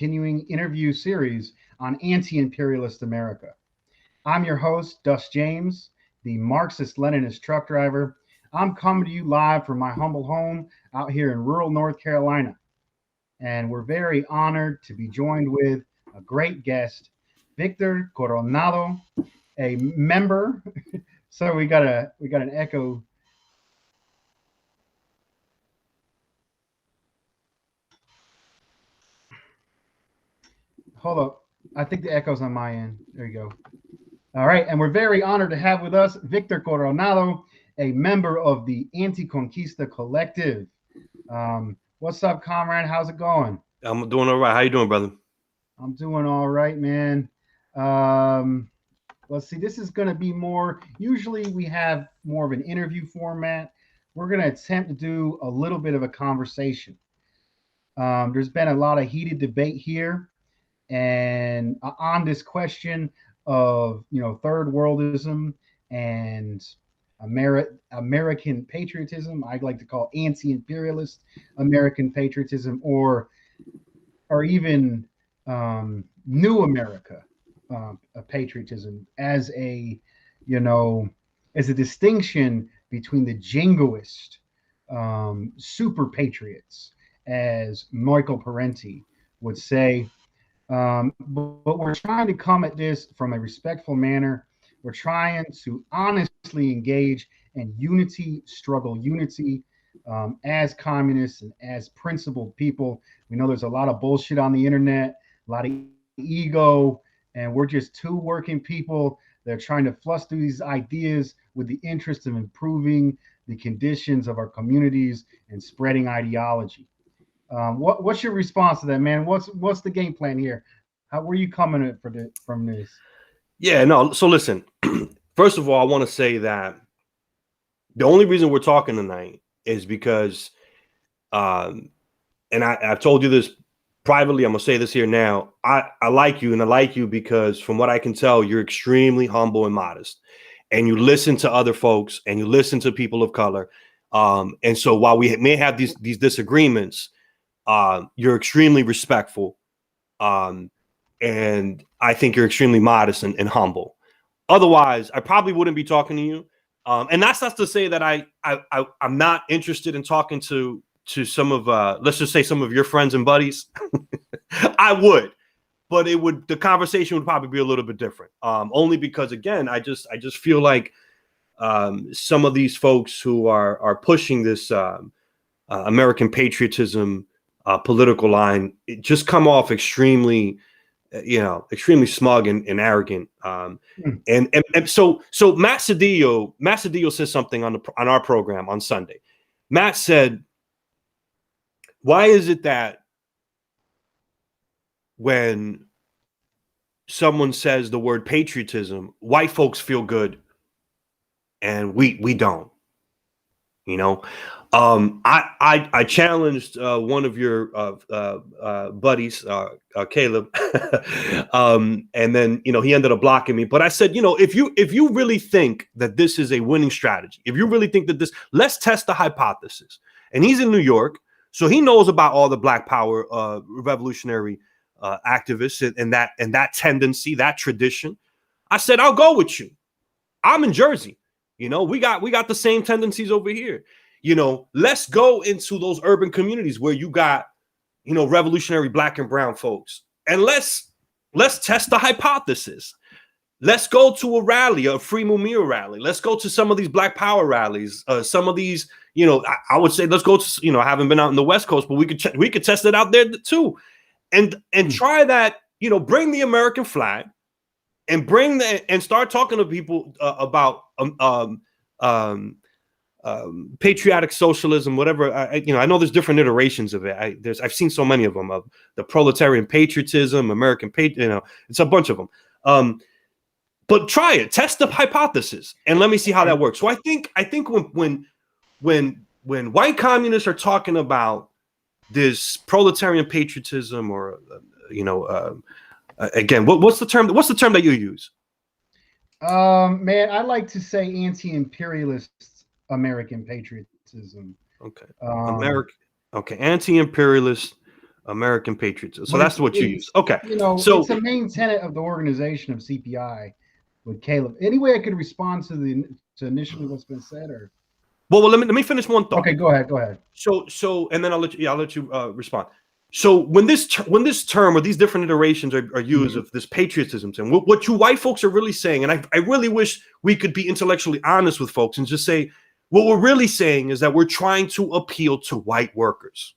continuing interview series on anti-imperialist America. I'm your host, Dust James, the Marxist-Leninist truck driver. I'm coming to you live from my humble home out here in rural North Carolina. And we're very honored to be joined with a great guest, Victor Coronado, a member. So we got an echo. Hold up. I think the echo's on my end. There you go. All right, and we're very honored to have with us Victor Coronado, a member of the Anti-Conquista Collective. What's up, comrade? How's it going? I'm doing all right. How you doing, brother? I'm doing all right, man. Um, let's see. This is going to be more. Usually, we have more of an interview format. We're going to attempt to do a little bit of a conversation. There's been a lot of heated debate here, and on this question of third worldism and American patriotism. I'd like to call anti-imperialist American patriotism, or even new America patriotism as you know a distinction between the jingoist super patriots, as Michael Parenti would say. But we're trying to come at this from a respectful manner. We're trying to honestly engage in unity, as communists and as principled people. We know there's a lot of bullshit on the internet, a lot of ego, and we're just two working people that are trying to flush through these ideas with the interest of improving the conditions of our communities and spreading ideology. What's your response to that, man? What's the game plan here? How were you coming at from this? Yeah, no. So listen, first of all, I want to say that the only reason we're talking tonight is because, and I've told you this privately. I'm gonna say this here now. I like you, and I like you because, from what I can tell, you're extremely humble and modest, and you listen to other folks, and you listen to people of color. And so, while we may have these disagreements, you're extremely respectful. And I think you're extremely modest and humble. Otherwise, I probably wouldn't be talking to you. And that's not to say that I'm not interested in talking to some of let's just say some of your friends and buddies. I would, but the conversation would probably be a little bit different. Only because, again, I just feel like some of these folks who are pushing this American patriotism political line, it just come off extremely extremely smug and arrogant. And so Matt Cedillo says something on our program on Sunday. Matt said, why is it that when someone says the word patriotism, white folks feel good and we don't? I challenged one of your buddies, Caleb, and then he ended up blocking me. But I said, if you really think that this is a winning strategy, if you really think that let's test the hypothesis. And he's in New York, so he knows about all the Black Power revolutionary activists and that tendency, that tradition. I said, I'll go with you. I'm in Jersey. We got the same tendencies over here. Let's go into those urban communities where you got, revolutionary Black and brown folks, and let's test the hypothesis. Let's go to a rally, a Free Mumia rally. Let's go to some of these Black Power rallies. Some of these, I would say, let's go to, I haven't been out in the West Coast, but we could test it out there too, and try that. Bring the American flag, and and start talking to people about patriotic socialism, whatever. I know there's different iterations of it. I've seen so many of them, of the proletarian patriotism, American it's a bunch of them. But try it, test the hypothesis, and let me see how that works. So I think when white communists are talking about this proletarian patriotism, or again, what's the term that you use? Man, I like to say anti-imperialist American patriotism. Okay, anti-imperialist American patriotism. So But that's what you use. Okay. you know, So, it's a main tenet of the organization of CPI with Caleb. Any way I could respond to initially what's been said, or well, let me finish one thought. okay, go ahead. So, and then I'll let you respond. So when this term or these different iterations are used of this patriotism thing, what you white folks are really saying, and I really wish we could be intellectually honest with folks and just say, what we're really saying is that we're trying to appeal to white workers.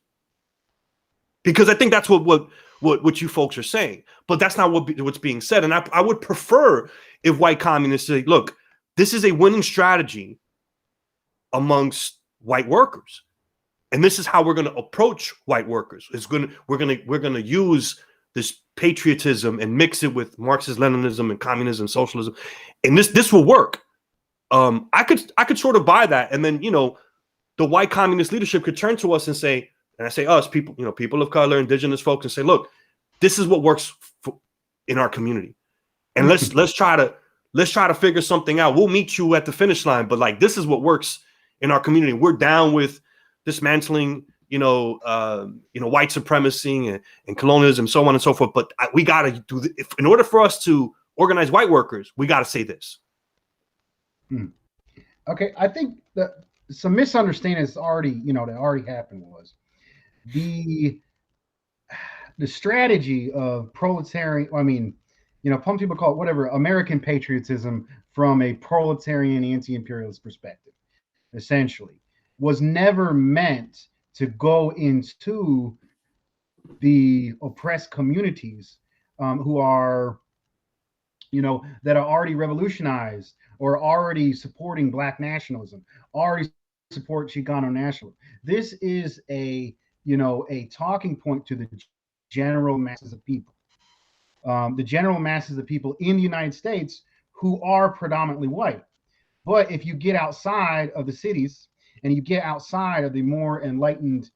Because I think that's what you folks are saying, but that's not what's being said. And I would prefer if white communists say, look, this is a winning strategy amongst white workers, and this is how we're going to approach white workers. We're going to use this patriotism and mix it with Marxist Leninism and communism, socialism, and this will work. I could sort of buy that, and then the white communist leadership could turn to us and say, and I say us, people, people of color, indigenous folks, and say, look, this is what works in our community, and let's try to figure something out. We'll meet you at the finish line, but like this is what works in our community. We're down with dismantling, white supremacy and colonialism, so on and so forth. But we got to do in order for us to organize white workers, we got to say this. Okay, I think that some misunderstandings already, that already happened was the strategy of proletarian. I mean, some people call it whatever, American patriotism from a proletarian anti-imperialist perspective, essentially, was never meant to go into the oppressed communities who are, that are already revolutionized or already supporting Black nationalism, already support Chicano nationalism. This is a talking point to the general masses of people. The general masses of people in the United States who are predominantly white. But if you get outside of the cities and you get outside of the more enlightened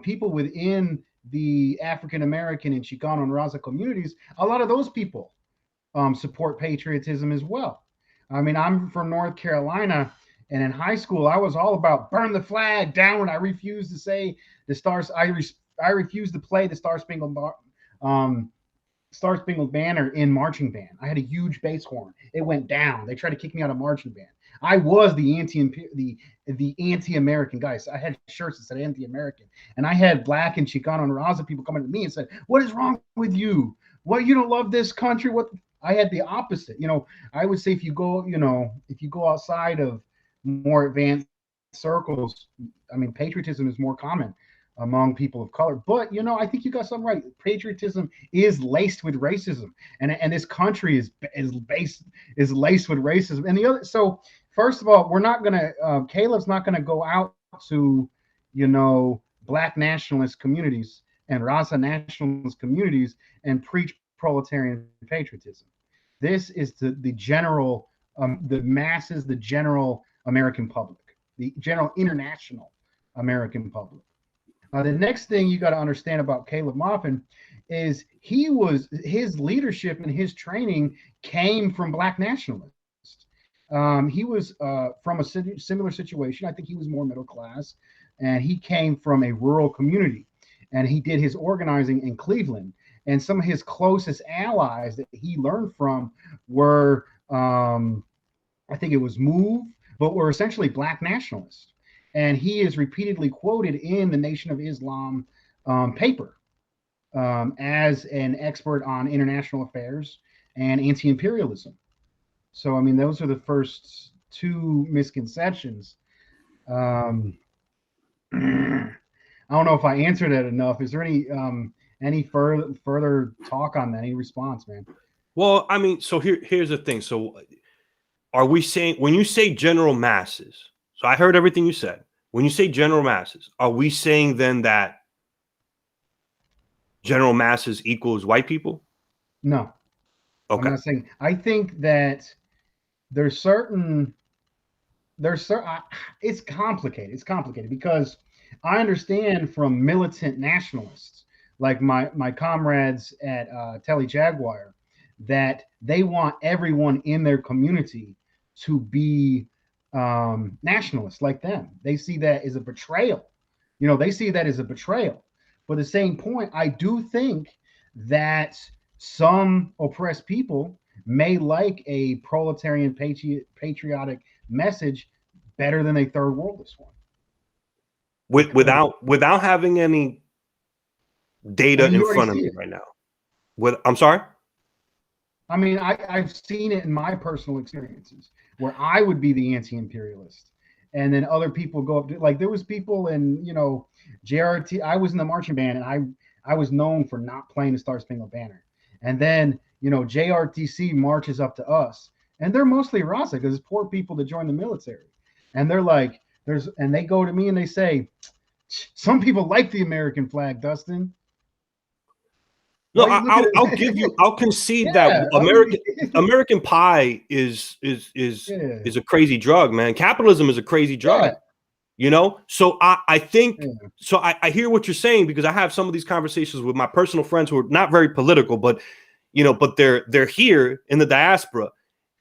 people within the African American and Chicano and Raza communities, a lot of those people support patriotism as well. I mean, I'm from North Carolina, and in high school, I was all about burn the flag down. I refused to say the stars. I refused to play the Star Spangled Banner in marching band. I had a huge bass horn. It went down. They tried to kick me out of marching band. I was the anti-American guy. So I had shirts that said anti-American, and I had Black and Chicano and Raza people coming to me and said, "What is wrong with you? What, you don't love this country? What?" I had the opposite. I would say if you go outside of more advanced circles, I mean, patriotism is more common among people of color. But I think you got something right. Patriotism is laced with racism, and this country is laced with racism. And the other, so first of all, we're not gonna Caleb's not gonna go out to Black nationalist communities and Raza nationalist communities and preach proletarian patriotism. This is the general, the masses, the general American public, the general international American public. The next thing you got to understand about Caleb Maupin is his leadership and his training came from Black nationalists. He was from a similar situation. I think he was more middle class, and he came from a rural community, and he did his organizing in Cleveland. And some of his closest allies that he learned from were, I think it was MOVE, but were essentially Black nationalists. And he is repeatedly quoted in the Nation of Islam paper as an expert on international affairs and anti-imperialism. So, I mean, those are the first two misconceptions. I don't know if I answered that enough. Is there any further talk on that? Any response, man? Well, I mean, so here's the thing. So are we saying, when you say general masses, so I heard everything you said. When you say general masses, are we saying then that general masses equals white people? No. Okay. I'm not saying. I think that it's complicated. It's complicated because I understand from militant nationalists like my comrades at Telly Jaguar that they want everyone in their community to be nationalists like them. They see that as a betrayal. They see that as a betrayal. But at the same point, I do think that some oppressed people may like a proletarian patriotic message better than a third worldist one. Without having any I data mean, in you already front of see me it. right now. I'm sorry. I mean, I've seen it in my personal experiences where I would be the anti-imperialist, and then other people go up to, like, there was people in, JRT. I was in the marching band, and I was known for not playing the Star Spangled Banner. And then JRTC marches up to us, and they're mostly Rasa because it's poor people that join the military, and they're like, and they go to me and they say, some people like the American flag, Dustin. No, Why are you looking I'll at give you. I'll concede that yeah, American pie yeah, is a crazy drug, man. Capitalism is a crazy drug. yeah, So I think yeah. so. I hear what you're saying because I have some of these conversations with my personal friends who are not very political, but but they're here in the diaspora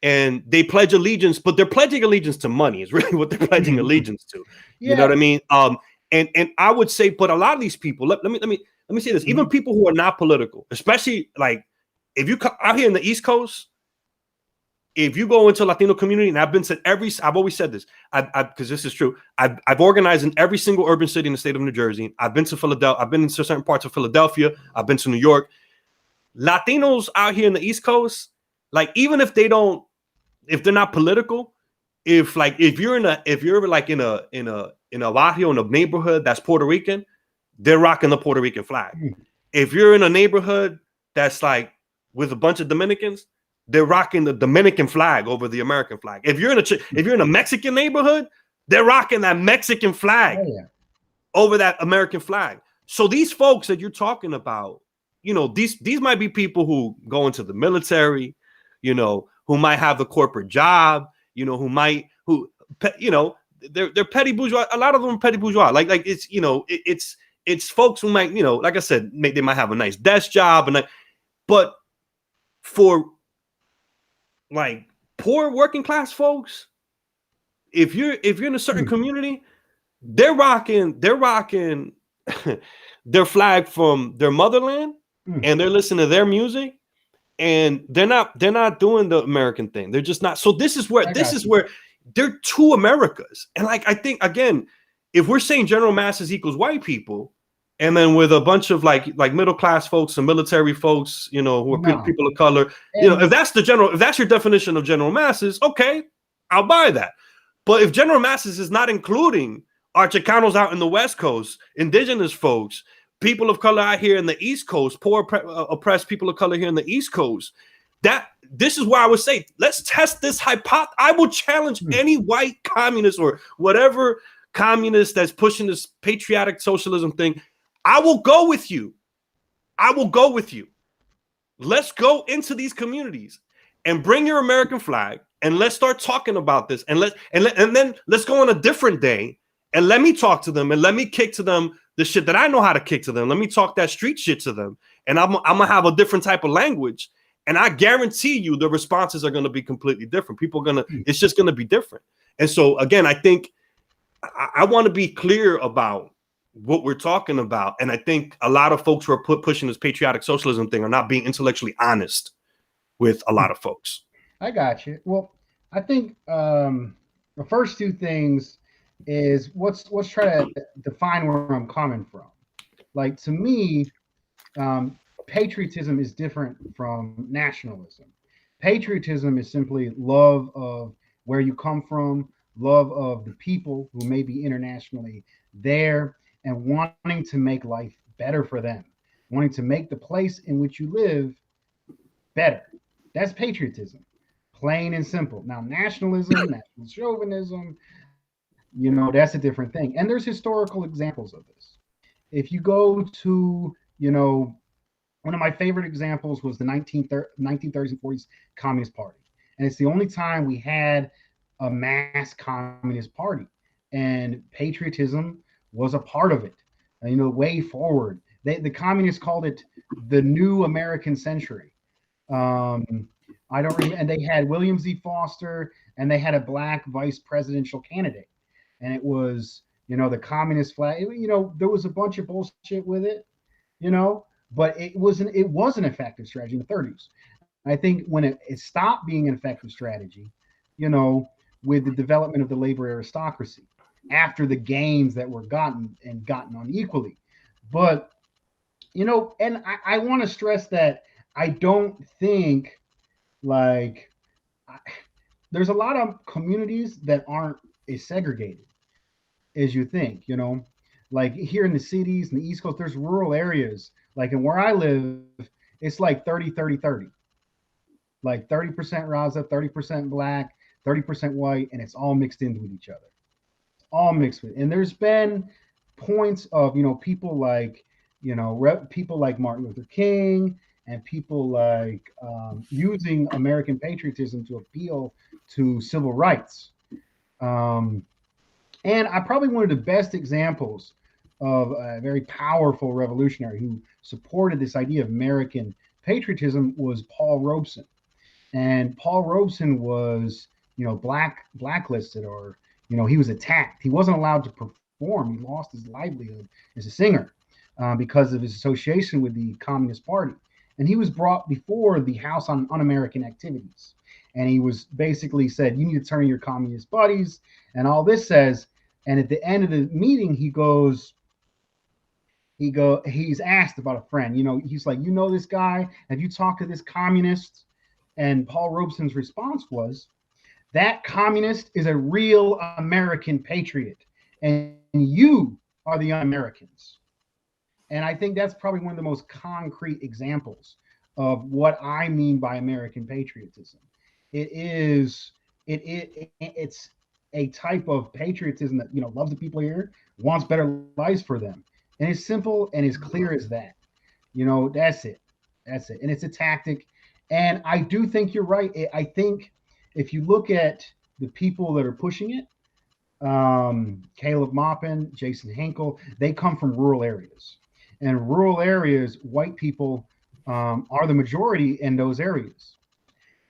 and they pledge allegiance, but they're pledging allegiance to money is really what they're pledging allegiance to. You know Yeah. what I mean? And I would say, but a lot of these people, let me say this, even people who are not political, especially like if you come out here in the East Coast, if you go into Latino community, and I've always said this, because this is true. I've organized in every single urban city in the state of New Jersey. I've been to Philadelphia. I've been in certain parts of Philadelphia. I've been to New York. Latinos out here in the East Coast, like even if they're not political, if you're in a barrio, in a neighborhood that's Puerto Rican, they're rocking the Puerto Rican flag. If you're in a neighborhood that's like with a bunch of Dominicans, they're rocking the Dominican flag over the American flag. If you're in a Mexican neighborhood, they're rocking that Mexican flag over that American flag. So these folks that you're talking about, these might be people who go into the military, who might have a corporate job, they're petty bourgeois. A lot of them are petty bourgeois. Like it's folks who might, like I said, they might have a nice desk job, but for like poor working class folks, if you're in a certain community, they're rocking their flag from their motherland, and they're listening to their music, and they're not doing the American thing. They're just not. So this is where they're two Americas. And like, I think again, if we're saying general masses equals white people, and then with a bunch of like middle class folks and military folks, who are people of color, if that's your definition of general masses, okay, I'll buy that. But if general masses is not including our Chicanos out in the West Coast, indigenous folks, people of color out here in the East Coast, poor oppressed people of color here in the East Coast, this is where I would say, let's test this hypothesis. I will challenge any white communist or whatever communist that's pushing this patriotic socialism thing. I will go with you. Let's go into these communities and bring your American flag, and let's start talking about this. And then let's go on a different day and let me talk to them and let me kick to them the shit that I know how to kick to them. Let me talk that street shit to them. And I'm gonna have a different type of language. And I guarantee you the responses are going to be completely different. It's just going to be different. And so again, I think I want to be clear about what we're talking about. And I think a lot of folks who are pushing this patriotic socialism thing are not being intellectually honest with a lot of folks. I got you. Well, I think the first two things is let's try to define where I'm coming from. Like, to me, patriotism is different from nationalism. Patriotism is simply love of where you come from, love of the people who may be internationally there, and wanting to make life better for them, wanting to make the place in which you live better. That's patriotism, plain and simple. Now, nationalism, national chauvinism, that's a different thing. And there's historical examples of this. If you go to, one of my favorite examples was the 1930s and 40s Communist Party. And it's the only time we had a mass Communist Party. And patriotism was a part of it. Way forward. The communists called it the new American century. I don't remember. And they had William Z. Foster, and they had a black vice presidential candidate. And it was, the communist flag. There was a bunch of bullshit with it. you know, but it was an effective strategy in the 30s. I think when it stopped being an effective strategy, you know, with the development of the labor aristocracy after the gains that were gotten unequally. But and I want to stress that I don't think like I, there's a lot of communities that aren't as segregated as you think, like here in the cities and the East Coast, there's rural areas. Like in where I live, it's like 30, 30, 30. Like 30% Raza, 30% black, 30% white, and it's all mixed in with each other. All mixed with. And there's been points of, people like, people like Martin Luther King and people like using American patriotism to appeal to civil rights. Um, And I probably one of the best examples of a very powerful revolutionary who supported this idea of American patriotism was Paul Robeson. And Paul Robeson was, blacklisted, or, he was attacked. He wasn't allowed to perform. He lost his livelihood as a singer because of his association with the Communist Party. And he was brought before the House on Un-American Activities. And he was basically said, you need to turn in your communist buddies. And all this says, and at the end of the meeting, he's asked about a friend. He's like, this guy? Have you talked to this communist? And Paul Robeson's response was, that communist is a real American patriot, and you are the un-Americans. And I think that's probably one of the most concrete examples of what I mean by American patriotism. It is it's a type of patriotism that loves the people here, wants better lives for them, and it's simple and as clear as that. That's it. That's it. And it's a tactic. And I do think you're right. I think if you look at the people that are pushing it, Caleb Maupin, Jason Henkel, they come from rural areas. And rural areas, white people are the majority in those areas.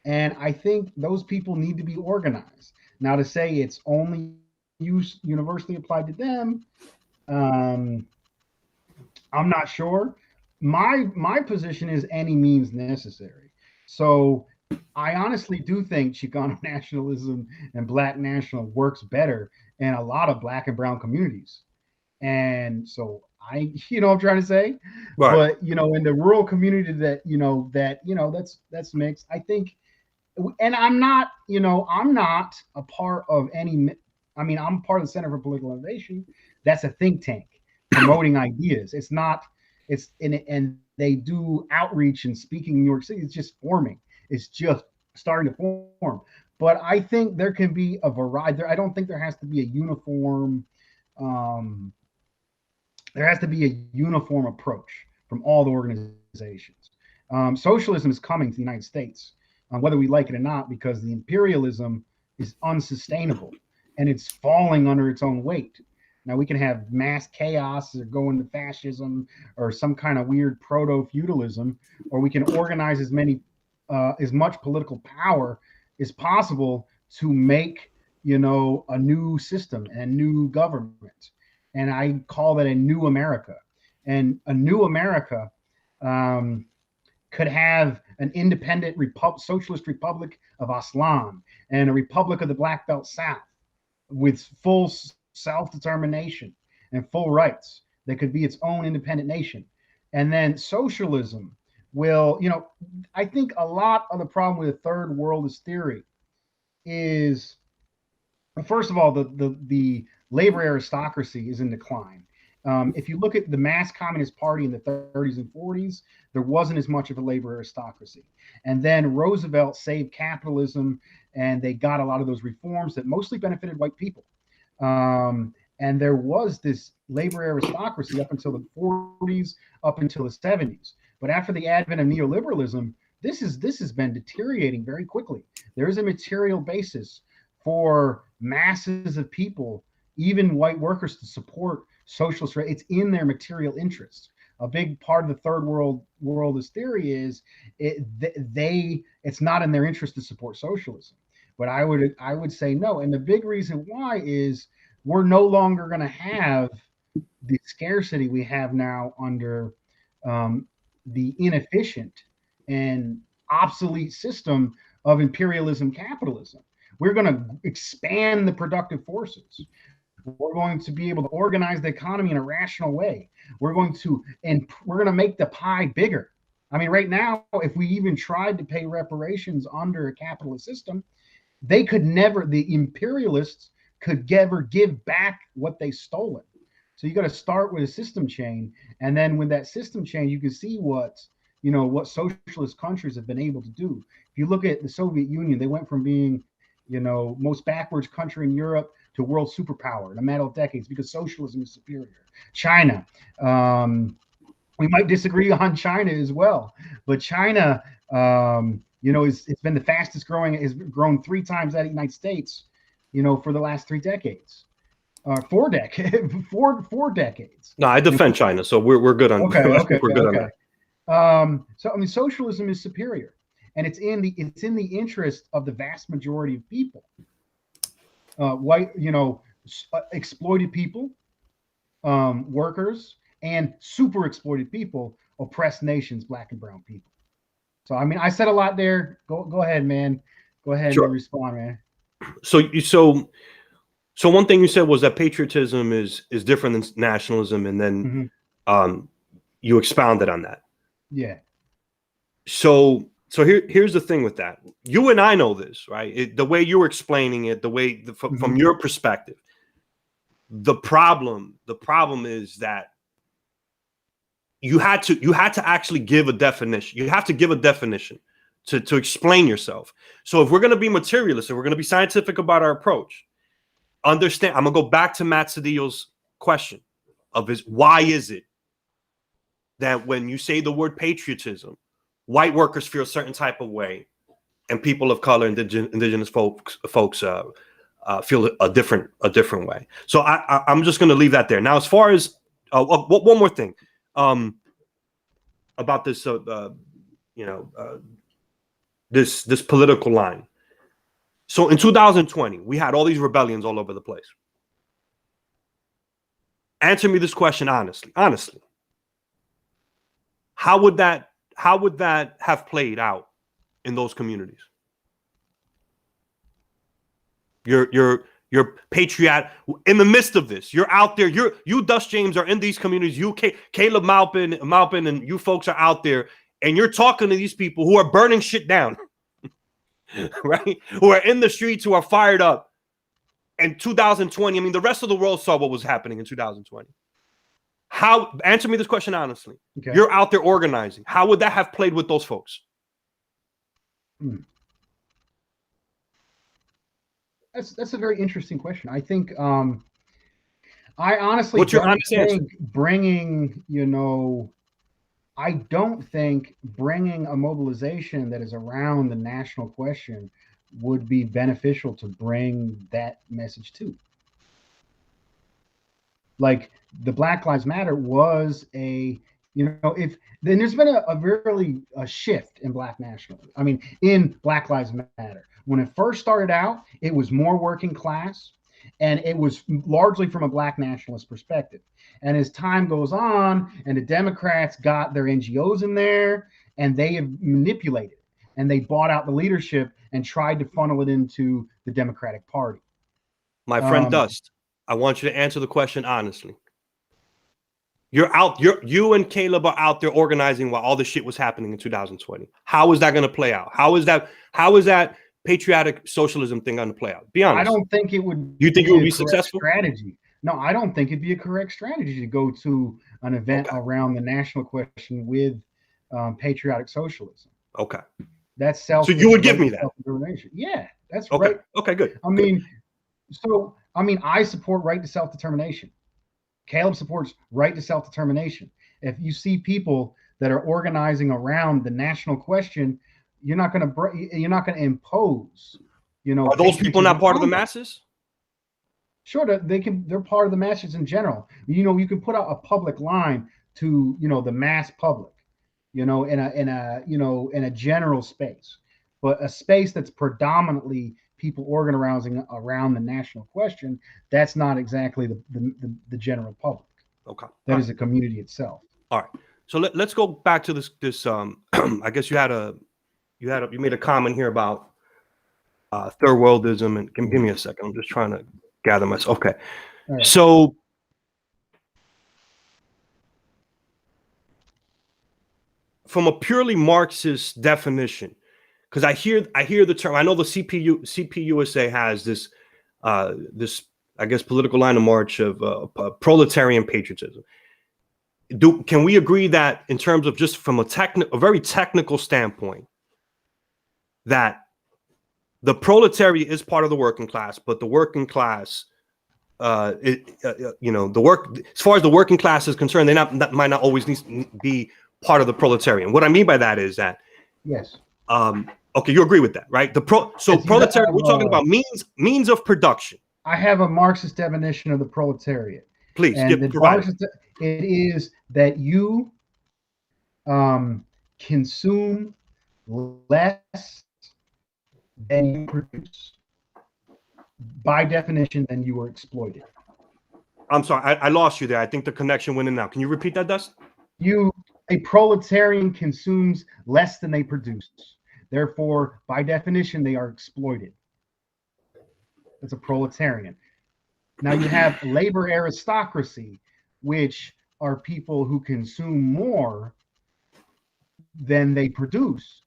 And I think those people need to be organized. Now, to say it's only universally applied to them, um, I'm not sure. My position is any means necessary. So I honestly do think Chicano nationalism and Black national works better in a lot of Black and Brown communities. And so I'm trying to say, Right. but in the rural community that's mixed. I think, and I'm not a part of any. I mean, I'm part of the Center for Political Innovation. That's a think tank promoting ideas. It's not. And they do outreach and speaking in New York City. It's just forming. It's just starting to form. But I think there can be a variety. I don't think there has to be a uniform. Um, there has to be a uniform approach from all the organizations. Socialism is coming to the United States, whether we like it or not, because the imperialism is unsustainable and it's falling under its own weight. Now we can have mass chaos or go into fascism or some kind of weird proto feudalism, or we can organize as much political power as possible to make a new system and a new government. And I call that a new America. And a new America um, could have an independent socialist republic of Aslan and a republic of the Black Belt South with full self-determination and full rights that could be its own independent nation. And then socialism will, I think a lot of the problem with the third worldist theory is, first of all, the labor aristocracy is in decline. If you look at the mass communist party in the 30s and 40s, there wasn't as much of a labor aristocracy. And then Roosevelt saved capitalism, and they got a lot of those reforms that mostly benefited white people. And there was this labor aristocracy up until the 40s, up until the 70s. But after the advent of neoliberalism, this has been deteriorating very quickly. There is a material basis for masses of people, even white workers, to support socialist. It's in their material interests. A big part of the third worldist theory is it's not in their interest to support socialism. But I would say no. And the big reason why is we're no longer going to have the scarcity we have now under the inefficient and obsolete system of imperialism capitalism. We're going to expand the productive forces. We're going to be able to organize the economy in a rational way. We're going to make the pie bigger. I mean, right now, if we even tried to pay reparations under a capitalist system, they could never, the imperialists could never give back what they stolen. So you got to start with a system change, and then with that system change, you can see what socialist countries have been able to do. If you look at the Soviet Union, they went from being, most backwards country in Europe to world superpower in a matter of decades because socialism is superior. China, we might disagree on China as well, but China, it's been the fastest growing. Has grown 3 times that of the United States, for the last 3 decades. 4 decades. four decades. No, I defend China, so we're good on. Okay. We're good on that. So I mean, socialism is superior, and it's in the interest of the vast majority of people. White, exploited people, workers, and super exploited people, oppressed nations, black and brown people. So I mean, I said a lot there. Go ahead, man. Go ahead and respond, man. So one thing you said was that patriotism is different than nationalism, and then you expounded on that. Yeah. So here's the thing with that. You and I know this, right? The way you were explaining it, the way from your perspective. The problem is that you had to actually give a definition. You have to give a definition to explain yourself. So if we're going to be materialist, if we're going to be scientific about our approach, understand. I'm gonna go back to Matt Cedillo's question of why is it that when you say the word patriotism, white workers feel a certain type of way, and people of color, indigenous folks feel a different way. So I'm just gonna leave that there. Now, as far as one more thing about this, this political line. So in 2020, we had all these rebellions all over the place. Answer me this question honestly. Honestly. How would that have played out in those communities? You're patriot in the midst of this. You're out there. You Dust James are in these communities. You Caleb Maupin and you folks are out there, and you're talking to these people who are burning shit down. Right? Who are in the streets, who are fired up. In 2020, I mean, the rest of the world saw what was happening in 2020. Answer me this question honestly. Okay. You're out there organizing. How would that have played with those folks? That's a very interesting question. I think I honestly What's your honest answer? I don't think bringing a mobilization that is around the national question would be beneficial to bring that message to. Like the Black Lives Matter was then there's been a shift in Black nationalism. I mean, in Black Lives Matter. When it first started out, it was more working class, and it was largely from a Black nationalist perspective. And as time goes on, and the Democrats got their NGOs in there, and they have manipulated, and they bought out the leadership and tried to funnel it into the Democratic Party. My friend Dust, I want you to answer the question honestly. You and Caleb are out there organizing while all this shit was happening in 2020. How is that going to play out? How is that patriotic socialism thing going to play out? Be honest. I don't think it would. You think it would be successful? Strategy. No, I don't think it'd be a correct strategy to go to an event around the national question with patriotic socialism. Okay. That's self. So you would give me that. Yeah, that's okay. Right. Okay, good. I support right to self-determination. Caleb supports right to self-determination. If you see people that are organizing around the national question, you're not going to impose. Are those people not part of the masses? Sure, they're part of the masses in general. You can put out a public line to the mass public, in a general space, but a space that's predominantly people organizing around the national question, that's not exactly the general public. Okay, that is a community itself. All right. So let's go back to this. I guess you made a comment here about third worldism, and give me a second. I'm just trying to gather myself. Okay, right. So from a purely Marxist definition, because I hear the term. I know the CPUSA has this I guess political line of march of proletarian patriotism. Can we agree that in terms of just from a very technical standpoint, that the proletariat is part of the working class, but the working class, as far as the working class is concerned, that might not always be part of the proletarian. What I mean by that is that, yes. Okay, you agree with that, right? Proletariat, we're talking about means of production. I have a Marxist definition of the proletariat. Please, it is that you consume less than you produce. By definition, then you are exploited. I'm sorry, I lost you there. I think the connection went in now. Can you repeat that, Dust? A proletarian consumes less than they produce. Therefore, by definition, they are exploited. That's a proletarian. Now you have labor aristocracy, which are people who consume more than they produce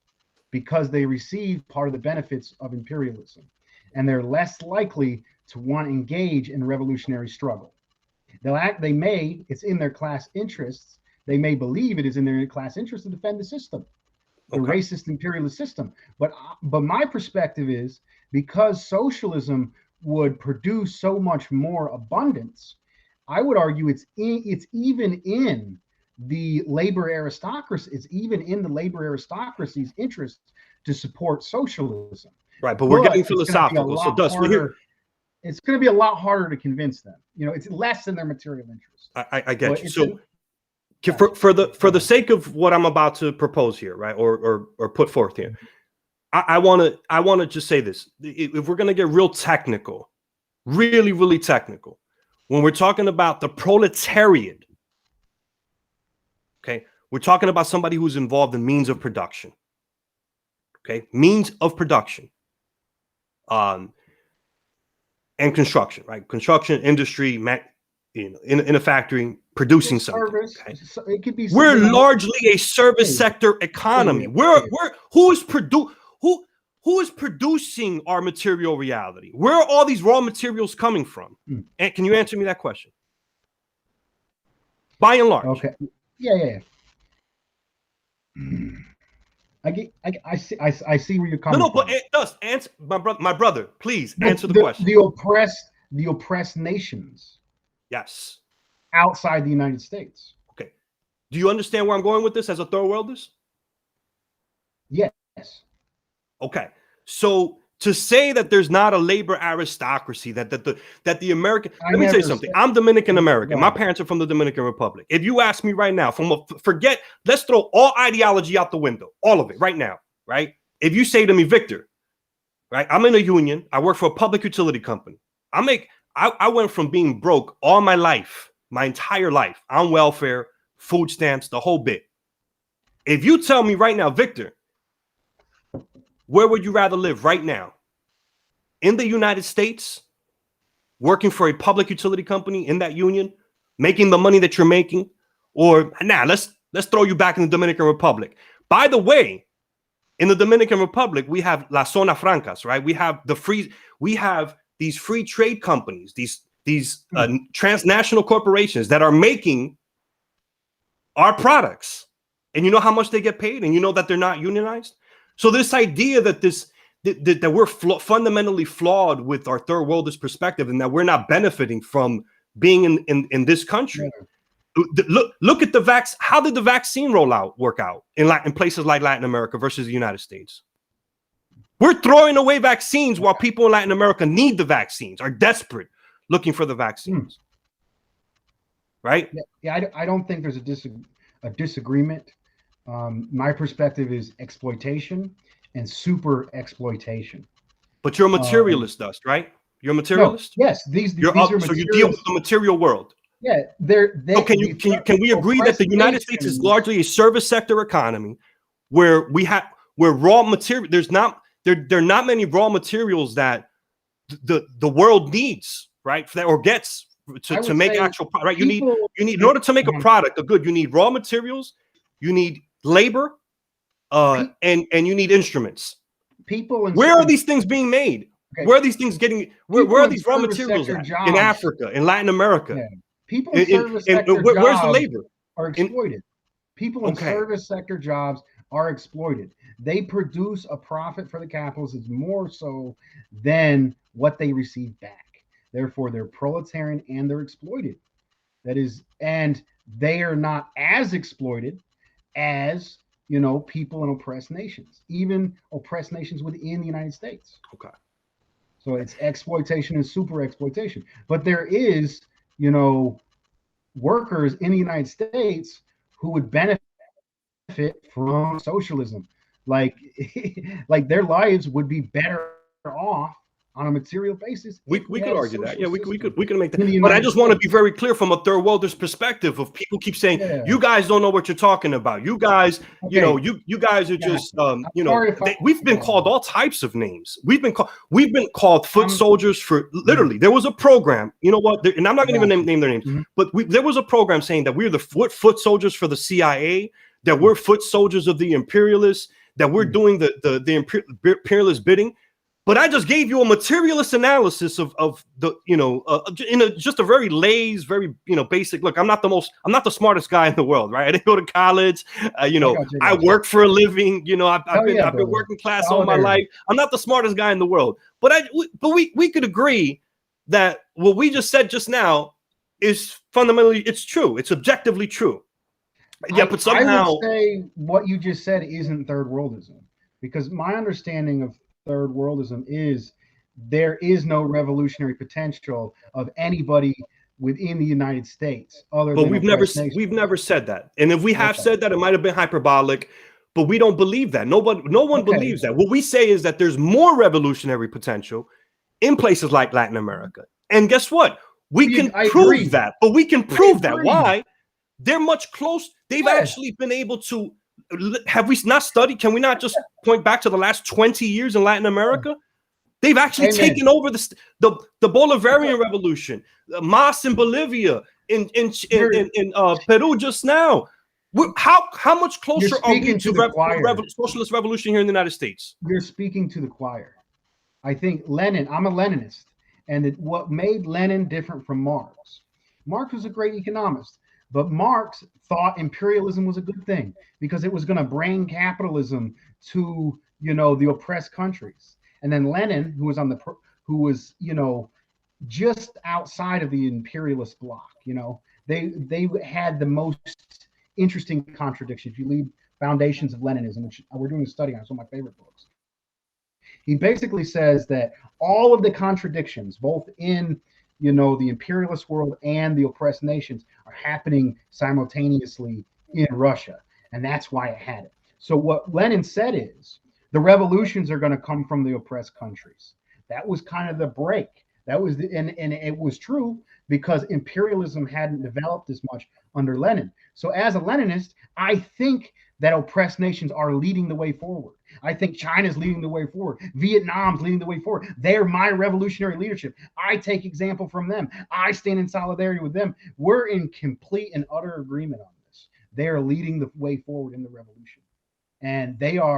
because they receive part of the benefits of imperialism, and they're less likely to want to engage in revolutionary struggle. It's in their class interests. They may believe it is in their class interest to defend the system, the racist imperialist system. But my perspective is, because socialism would produce so much more abundance, I would argue it's even in the labor aristocracy. It's even in the labor aristocracy's interest to support socialism. Right, but we're getting philosophical. So it's going to be a lot harder to convince them. It's less in their material interest. I get you. So for the sake of what I'm about to propose here, right, or put forth here, I want to just say this. If we're going to get real technical, really, really technical, when we're talking about the proletariat, okay, we're talking about somebody who's involved in means of production. Okay, means of production, and construction, right? Construction industry, in a factory producing something. Okay? It could be. We're largely a service sector economy. Who is producing our material reality? Where are all these raw materials coming from? And can you answer me that question? By and large. Okay. Yeah. I see where you're coming from. But it does answer, my brother. Please answer the question. The oppressed nations. Yes. Outside the United States. Okay. Do you understand where I'm going with this as a third worldist? Yes. Okay. So to say that there's not a labor aristocracy, that the American, let me say something. I'm Dominican American. My parents are from the Dominican Republic. If you ask me right now, let's throw all ideology out the window, all of it right now, right? If you say to me, Victor, right, I'm in a union. I work for a public utility company. I went from being broke all my life, my entire life, on welfare, food stamps, the whole bit. If you tell me right now, Victor, where would you rather live right now? In the United States, working for a public utility company in that union, making the money that you're making, or let's throw you back in the Dominican Republic. By the way, in the Dominican Republic, we have las zona francas, right? We have these free trade companies, these transnational corporations that are making our products, and you know how much they get paid, and you know that they're not unionized. So this idea that that we're fundamentally flawed with our third worldist perspective, and that we're not benefiting from being in this country. Look at the vaccine. How did the vaccine work out in places like Latin America versus the United States? We're throwing away vaccines while people in Latin America need the vaccines, are desperate, looking for the vaccines. Right? Yeah, I don't think there's a disagreement. My perspective is exploitation and super exploitation. But you're a materialist, Dust, right? You're a materialist? No, yes, these are so you deal with the material world. Yeah, So can we agree that the United States is largely a service sector economy where where raw material, there are not many raw materials that the world needs, right? Or gets to make actual product, right? You need in order to make a product, a good, you need raw materials, you need labor, and you need instruments. Where are these things being made? Okay. Where are these things getting? Where are these raw materials at? In Africa, in Latin America? Yeah. People in service sector where's the labor? Are exploited. People in service sector jobs are exploited. They produce a profit for the capitalists more so than what they receive back. Therefore, they're proletarian and they're exploited. That is, and they are not as exploited as people in oppressed nations, even oppressed nations within the United States. Okay. So it's exploitation and super exploitation. But there is, workers in the United States who would benefit from socialism. Like their lives would be better off on a material basis. We could argue that. Yeah, we could make that. But I just want to be very clear from a third worldist perspective of people keep saying, you guys don't know what you're talking about. You guys, you guys are just, we've been called all types of names. We've been called foot soldiers for literally, there was a program, you know what? And I'm not going to even name their names, but there was a program saying that we're the foot soldiers for the CIA, that we're foot soldiers of the imperialists, that we're doing the imperialist bidding. But I just gave you a materialist analysis of the, in just a very lazy, very, basic look. I'm not the smartest guy in the world, right? I didn't go to college. I work for a living. I've been working class all my life. I'm not the smartest guy in the world. But we could agree that what we just said just now is fundamentally, it's true. It's objectively true. Yeah, but somehow I would say what you just said isn't third worldism, because my understanding of third worldism is there is no revolutionary potential of anybody within the United States other than we've never said that. And if we have said that, it might have been hyperbolic, but we don't believe that. No one believes that. What we say is that there's more revolutionary potential in places like Latin America. And guess what? We can prove that. But we can prove that. Why? They're much closer. They've actually been able to. Have we not studied? Can we not just point back to the last 20 years in Latin America? They've actually taken over the Bolivarian revolution, Mas in Bolivia, in Peru just now. How much closer are we to the socialist revolution here in the United States? You're speaking to the choir. I think Lenin, I'm a Leninist, and what made Lenin different from Marx was a great economist. But Marx thought imperialism was a good thing because it was going to bring capitalism to, the oppressed countries. And then Lenin, who was just outside of the imperialist bloc, they had the most interesting contradiction. If you read Foundations of Leninism, which we're doing a study on, it's one of my favorite books. He basically says that all of the contradictions, both in the imperialist world and the oppressed nations, are happening simultaneously in Russia. And that's why it had it. So what Lenin said is the revolutions are going to come from the oppressed countries. That was kind of the break. That was and it was true because imperialism hadn't developed as much under Lenin. So as a Leninist, I think that oppressed nations are leading the way forward. I think China's leading the way forward. Vietnam's leading the way forward. They're my revolutionary leadership. I take example from them. I stand in solidarity with them. We're in complete and utter agreement on this. They are leading the way forward in the revolution. And I'm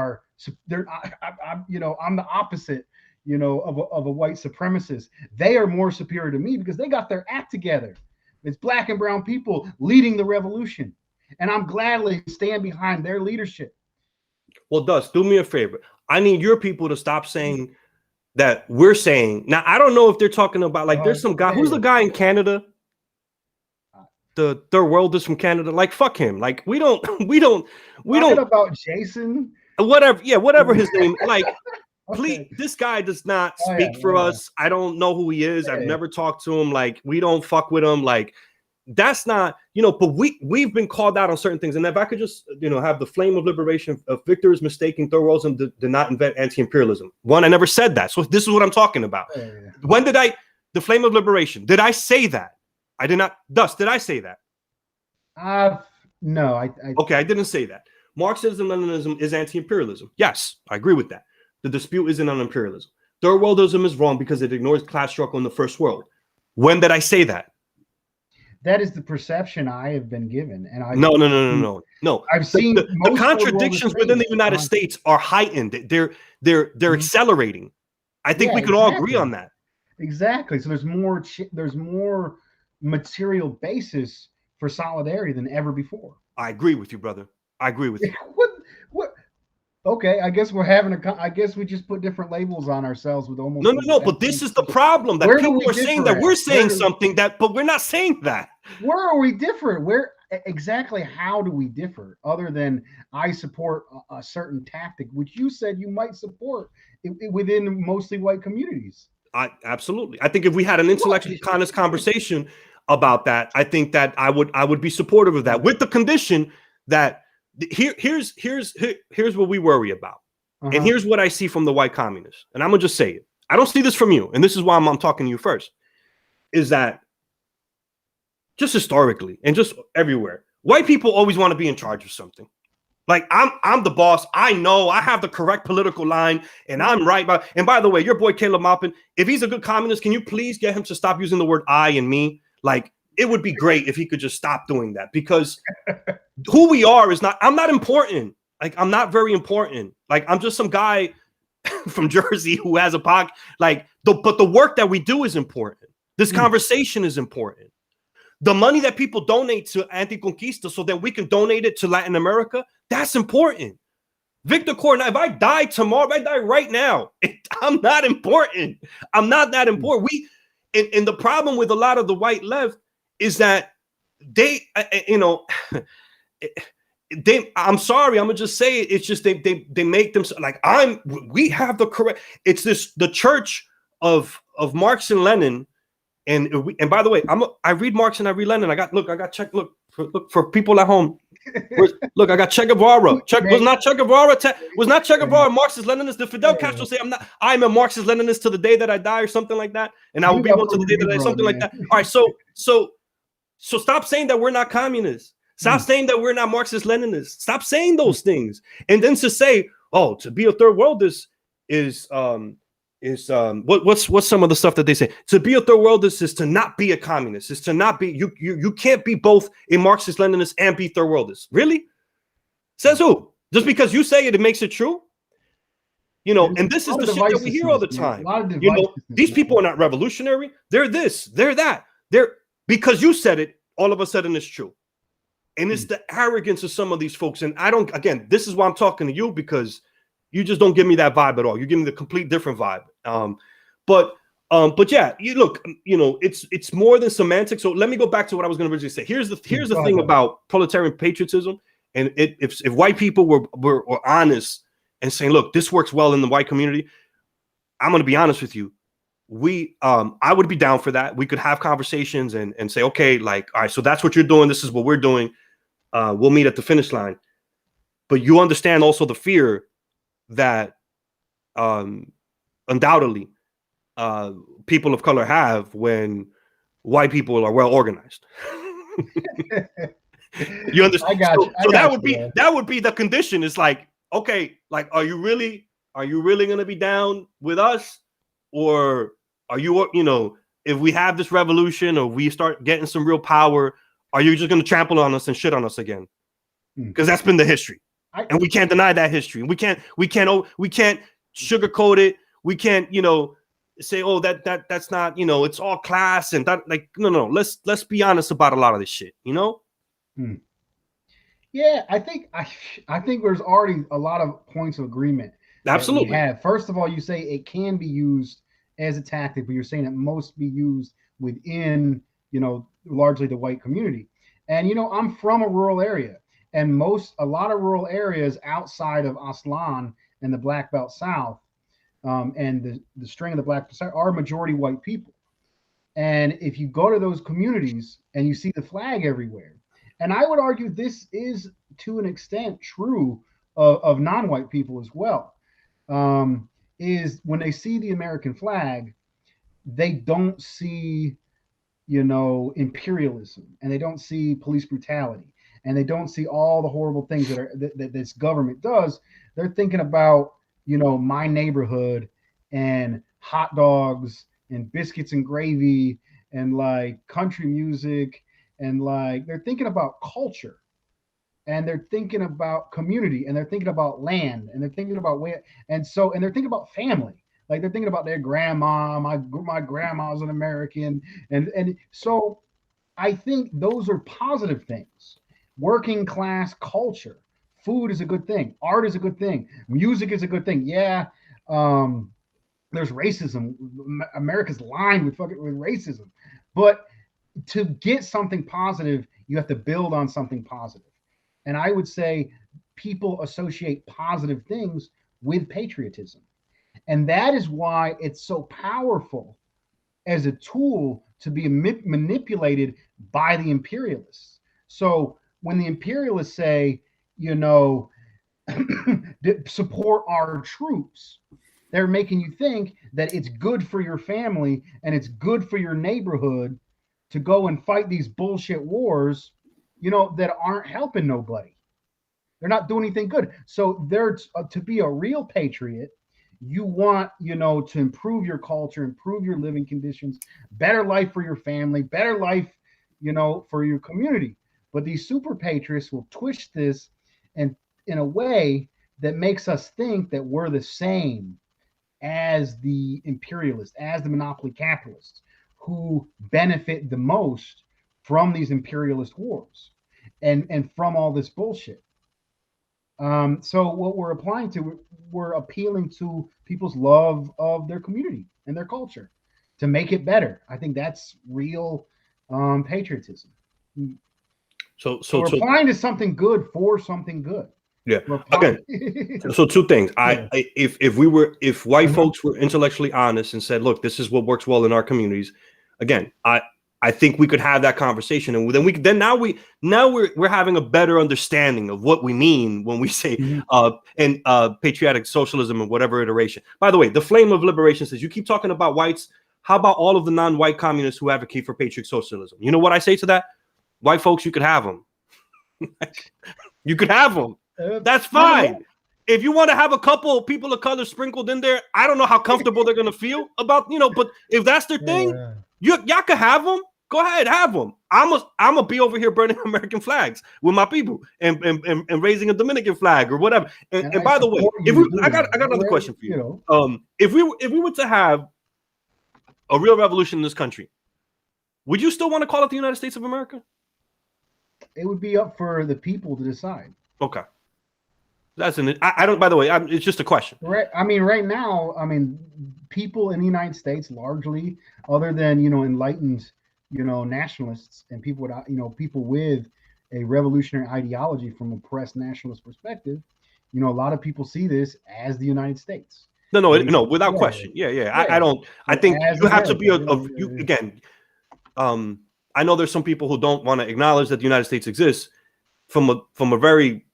the opposite, of a white supremacist. They are more superior to me because they got their act together. It's black and brown people leading the revolution. And I'm gladly stand behind their leadership. Well, Dust, do me a favor. I need your people to stop saying that we're saying. Now, I don't know if they're talking about, there's some guy. Who's the guy in Canada? The third worldist from Canada. Fuck him. We don't about Jason. Whatever. Yeah, whatever his name. Please, this guy does not speak for us. I don't know who he is. I've never talked to him. We don't fuck with him. That's not, but we've been called out on certain things. And if I could just, have the flame of liberation of Victor is mistaking third worldism did not invent anti-imperialism. One, I never said that. So this is what I'm talking about. When did the flame of liberation, did I say that? I did not. Thus, did I say that? No. Okay, I didn't say that. Marxism and Leninism is anti-imperialism. Yes, I agree with that. The dispute isn't on imperialism. Third worldism is wrong because it ignores class struggle in the first world. When did I say that? That is the perception I have been given, and No. I've seen the contradictions within the United States are heightened. They're accelerating. I think we can all agree on that. Exactly. So there's more material basis for solidarity than ever before. I agree with you, brother. I agree with you. What? Okay, I guess we're having I guess we just put different labels on ourselves with almost. No. But this is the problem that people are saying that we're saying something that, but we're not saying that. Where are we different? Where exactly? How do we differ? Other than I support a certain tactic, which you said you might support within mostly white communities. Absolutely. I think if we had an intellectually honest conversation about that, I think that I would be supportive of that, with the condition that here's what we worry about. And here's what I see from the white communists. And I'm gonna just say it. I don't see this from you, and this is why I'm talking to you first. Is that just historically and just everywhere, white people always want to be in charge of something. Like I'm the boss. I know I have the correct political line, and I'm right. And by the way, your boy Caleb Maupin, if he's a good communist, can you please get him to stop using the word I and me? Like, it would be great if he could just stop doing that, because who we are is not. I'm not important. Like, I'm not very important. Like, I'm just some guy from Jersey who has a pocket. Like, but the work that we do is important. This conversation is important. The money that people donate to Anti-Conquista so that we can donate it to Latin America, that's important. Victor Coronado, if I die tomorrow, if I die right now, I'm not important. I'm not that important. And the problem with a lot of the white left is that they, I'm sorry, I'm gonna just say it. It's just they make them like we have the correct. It's the church of Marx and Lenin. And by the way, I read Marx and I read Lenin. I got check. Look for people at home. Look, I got Che Guevara. Was not Che Guevara Marxist Leninist? Did Fidel Castro say I'm a Marxist Leninist to the day that I die or something like that? And I will be one to the day that I something like that. All right, so stop saying that we're not communists. Stop saying that we're not Marxist Leninists. Stop saying those things. And then to say, oh, to be a third worldist is what's some of the stuff that they say? To be a third worldist is to not be a communist. Is to not be you can't be both a Marxist Leninist and be third worldist. Really? Says who? Just because you say it, it makes it true? And this is the shit that we hear all the time. These people are not revolutionary. They're this, they're that. They're because you said it, all of a sudden it's true. And it's the arrogance of some of these folks. And again, this is why I'm talking to you, because you just don't give me that vibe at all. You give me the complete different vibe. But yeah, you look, it's more than semantics. So let me go back to what I was going to originally say. Here's the thing about proletarian patriotism. And if white people were honest and saying, look, this works well in the white community, I'm going to be honest with you. I would be down for that. We could have conversations and say, okay, like, all right, so that's what you're doing. This is what we're doing. We'll meet at the finish line. But you understand also the fear that undoubtedly people of color have when white people are well organized. You understand? So that would be the condition. It's like, okay, like, are you really going to be down with us? Or are you, if we have this revolution or we start getting some real power, are you just going to trample on us and shit on us again? Because that's been the history. And we can't deny that history. We can't sugarcoat it. We can't, say, oh, that's not, it's all class and that, like, no. Let's be honest about a lot of this shit, Yeah, I think there's already a lot of points of agreement. Absolutely. First of all, you say it can be used as a tactic, but you're saying it must be used within, largely the white community. And I'm from a rural area, and a lot of rural areas outside of Aslan and the Black Belt South, and the string of the Black Belt South are majority white people. And if you go to those communities and you see the flag everywhere, and I would argue this is to an extent true of non-white people as well. Is when they see the American flag, they don't see, imperialism, and they don't see police brutality, and they don't see all the horrible things that this government does. They're thinking about, my neighborhood and hot dogs and biscuits and gravy and like country music, and like they're thinking about culture, and they're thinking about community, and they're thinking about land, and they're thinking about where, and they're thinking about family. Like they're thinking about their grandma. My grandma's an American, and so I think those are positive things. Working class culture, food is a good thing, art is a good thing, music is a good thing. Yeah, um, there's racism. America's lined with racism, but to get something positive, you have to build on something positive. And I would say people associate positive things with patriotism. And that is why it's so powerful as a tool to be manipulated by the imperialists. So when the imperialists say, support our troops, they're making you think that it's good for your family and it's good for your neighborhood to go and fight these bullshit wars, that aren't helping nobody. They're not doing anything good. So they're to be a real patriot, you want, to improve your culture, improve your living conditions, better life for your family, better life, for your community. But these super patriots will twist this and in a way that makes us think that we're the same as the imperialists, as the monopoly capitalists who benefit the most from these imperialist wars and from all this bullshit. So what we're appealing to people's love of their community and their culture to make it better. I think that's real patriotism. So we're applying to something good for something good. Yeah. Okay. So two things. If white folks were intellectually honest and said, look, this is what works well in our communities, again, I think we could have that conversation, and then now we're having a better understanding of what we mean when we say patriotic socialism and whatever iteration. By the way, the Flame of Liberation says you keep talking about whites. How about all of the non-white communists who advocate for patriotic socialism? You know what I say to that? White folks, you could have them. You could have them. That's fine. If you want to have a couple people of color sprinkled in there, I don't know how comfortable they're gonna feel about, but if that's their thing, y'all can have them. Go ahead, have them. I'm gonna be over here burning American flags with my people and raising a Dominican flag or whatever. And by the way, I got another question for you. If we were to have a real revolution in this country, would you still want to call it the United States of America? It would be up for the people to decide. Okay. I don't, by the way, it's just a question. Right. I mean, right now, people in the United States largely, other than, enlightened, nationalists and people with, people with a revolutionary ideology from a oppressed nationalist perspective, a lot of people see this as the United States. No, without question. Yeah. I think you have to be again. I know there's some people who don't want to acknowledge that the United States exists from a very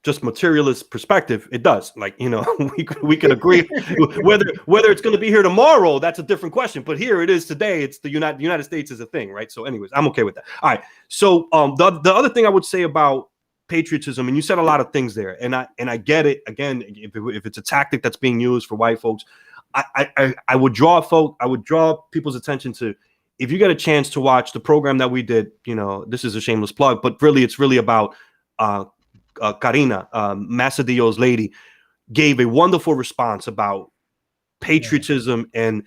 just materialist perspective. It does. Like, we could agree whether it's going to be here tomorrow. That's a different question. But here it is today. It's the United States is a thing, right? So, anyways, I'm okay with that. All right. So, the other thing I would say about patriotism, and you said a lot of things there, and I get it. Again, if it's a tactic that's being used for white folks, I would draw people's attention to, if you get a chance to watch the program that we did, this is a shameless plug, but really it's really about Karina Masadillo's lady gave a wonderful response about patriotism and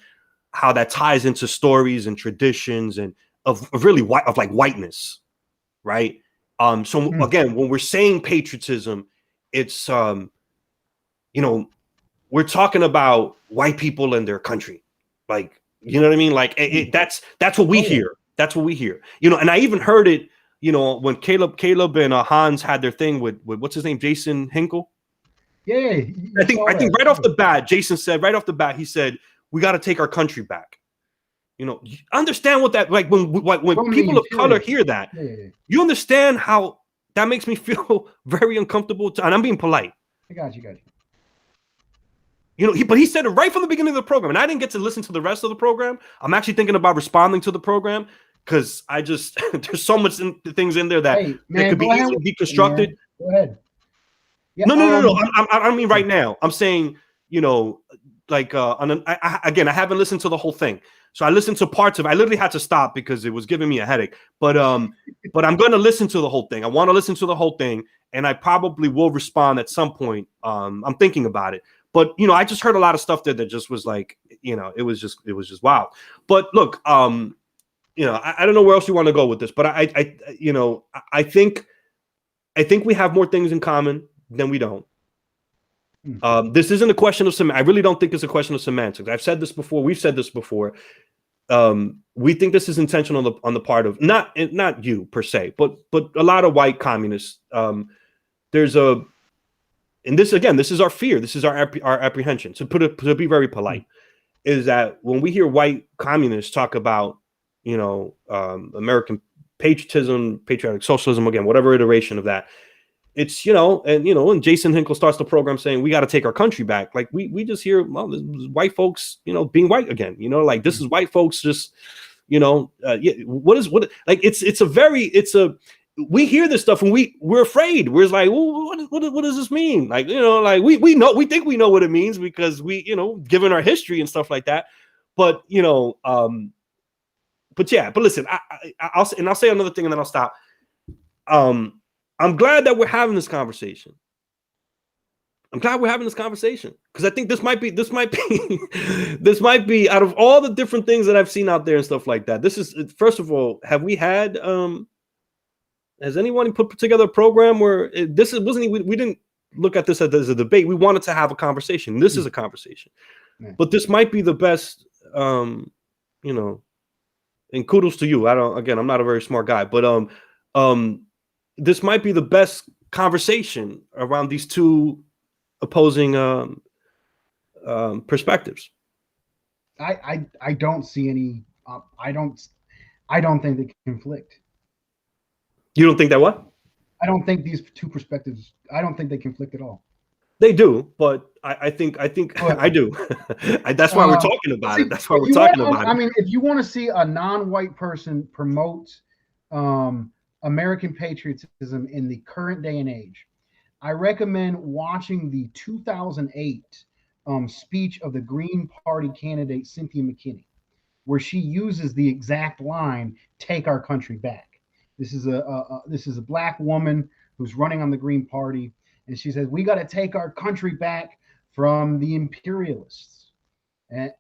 how that ties into stories and traditions and of really whiteness, right? So again, when we're saying patriotism, it's we're talking about white people and their country, like, you know what I mean? Like that's what we hear. That's what we hear. And I even heard it. When Caleb and Hans had their thing with what's his name, Jason Hinkle. Yeah, I think right off the bat, Jason said he said, we got to take our country back. Understand what that, like, when people of color hear that, you understand how that makes me feel very uncomfortable. And I'm being polite. I got you. But he said it right from the beginning of the program, and I didn't get to listen to the rest of the program. I'm actually thinking about responding to the program. because I just there's so much things in there that Hey, man, could be easily deconstructed. Go ahead. Yeah, No. I don't mean right now. I'm saying, you know, like again, I haven't listened to the whole thing, so I listened to parts of it. I literally had to stop because it was giving me a headache. But I'm going to listen to the whole thing. I want to listen to the whole thing, and I probably will respond at some point. I'm thinking about it. But you know, I just heard a lot of stuff there that just was like, you know, it was just wow. But look, you know, I don't know where else you want to go with this, but I you know, I think we have more things in common than we don't. This isn't a question of I really don't think it's a question of semantics. I've said this before. We've said this before. We think this is intentional on the part of not you per se, but a lot of white communists. There's a, and this again, this is our fear. This is our apprehension. To be very polite, is that when we hear white communists talk about, you know, American patriotism, patriotic socialism, again, whatever iteration of that, it's, you know, and you know, when Jason Hinkle starts the program saying we got to take our country back, like we just hear, well, this is white folks, you know, being white again, you know, like this is white folks just, you know, what like we hear this stuff and we're afraid. We're like, well, what does this mean? Like, you know, like we think we know what it means because we, you know, given our history and stuff like that. But you know, but listen, I'll say another thing and then I'll stop. I'm glad that we're having this conversation. I'm glad we're having this conversation because I think this might be out of all the different things that I've seen out there and stuff like that. This is, first of all, have we had has anyone put together a program where we didn't look at this as a debate. We wanted to have a conversation. This is a conversation, but this might be the best, you know, and kudos to you. I'm not a very smart guy, but this might be the best conversation around these two opposing perspectives. I don't see any. I don't think they conflict. You don't think that what? I don't think these two perspectives. I don't think they conflict at all. They do, but I think I do. That's why we're talking about it. That's why we're talking about it. I mean, if you want to see a non-white person promote American patriotism in the current day and age, I recommend watching the 2008 speech of the Green Party candidate Cynthia McKinney, where she uses the exact line, "Take our country back." This is a black woman who's running on the Green Party, and she says, "We got to take our country back from the imperialists," and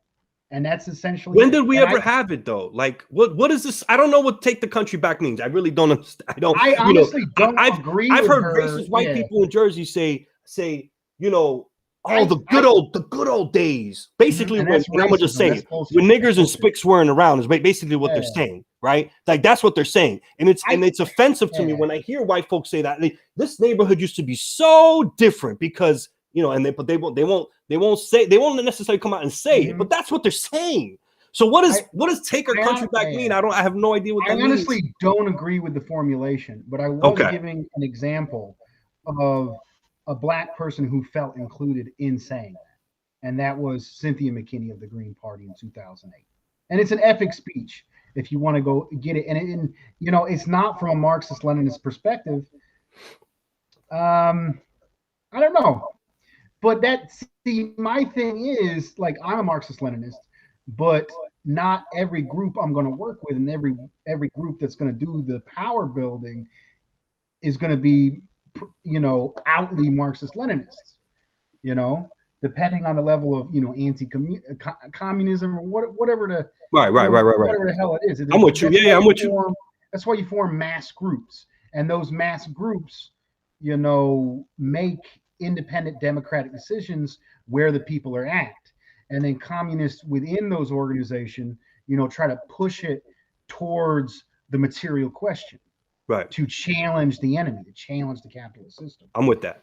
that's essentially. When did we ever have it though? Like, what is this? I don't know what "take the country back" means. I really don't understand. I honestly don't agree. I've heard racist white people in Jersey say, you know, the good old days. Basically, what I'm gonna just say, when niggers and spicks weren't around, is basically what they're saying, right? Like that's what they're saying, and it's offensive to me when I hear white folks say that. This neighborhood used to be so different because, you know, they won't necessarily come out and say it, but that's what they're saying. So what does "take our country back" mean? I have no idea what that means. I honestly don't agree with the formulation, but I was giving an example of a black person who felt included in saying that, and that was Cynthia McKinney of the Green Party in 2008. And it's an epic speech if you want to go get it. And you know, it's not from a Marxist-Leninist perspective. I don't know. But my thing is, like, I'm a Marxist-Leninist, but not every group I'm going to work with, and every group that's going to do the power building is going to be, you know, outly Marxist-Leninists. You know, depending on the level of, you know, anti-communism or whatever the whatever the hell it is. I'm with you. Yeah, I'm with you. That's why you form mass groups, and those mass groups, you know, make independent democratic decisions where the people are at, and then communists within those organizations, you know, try to push it towards the material question, right, to challenge the enemy, to challenge the capitalist system. I'm with that.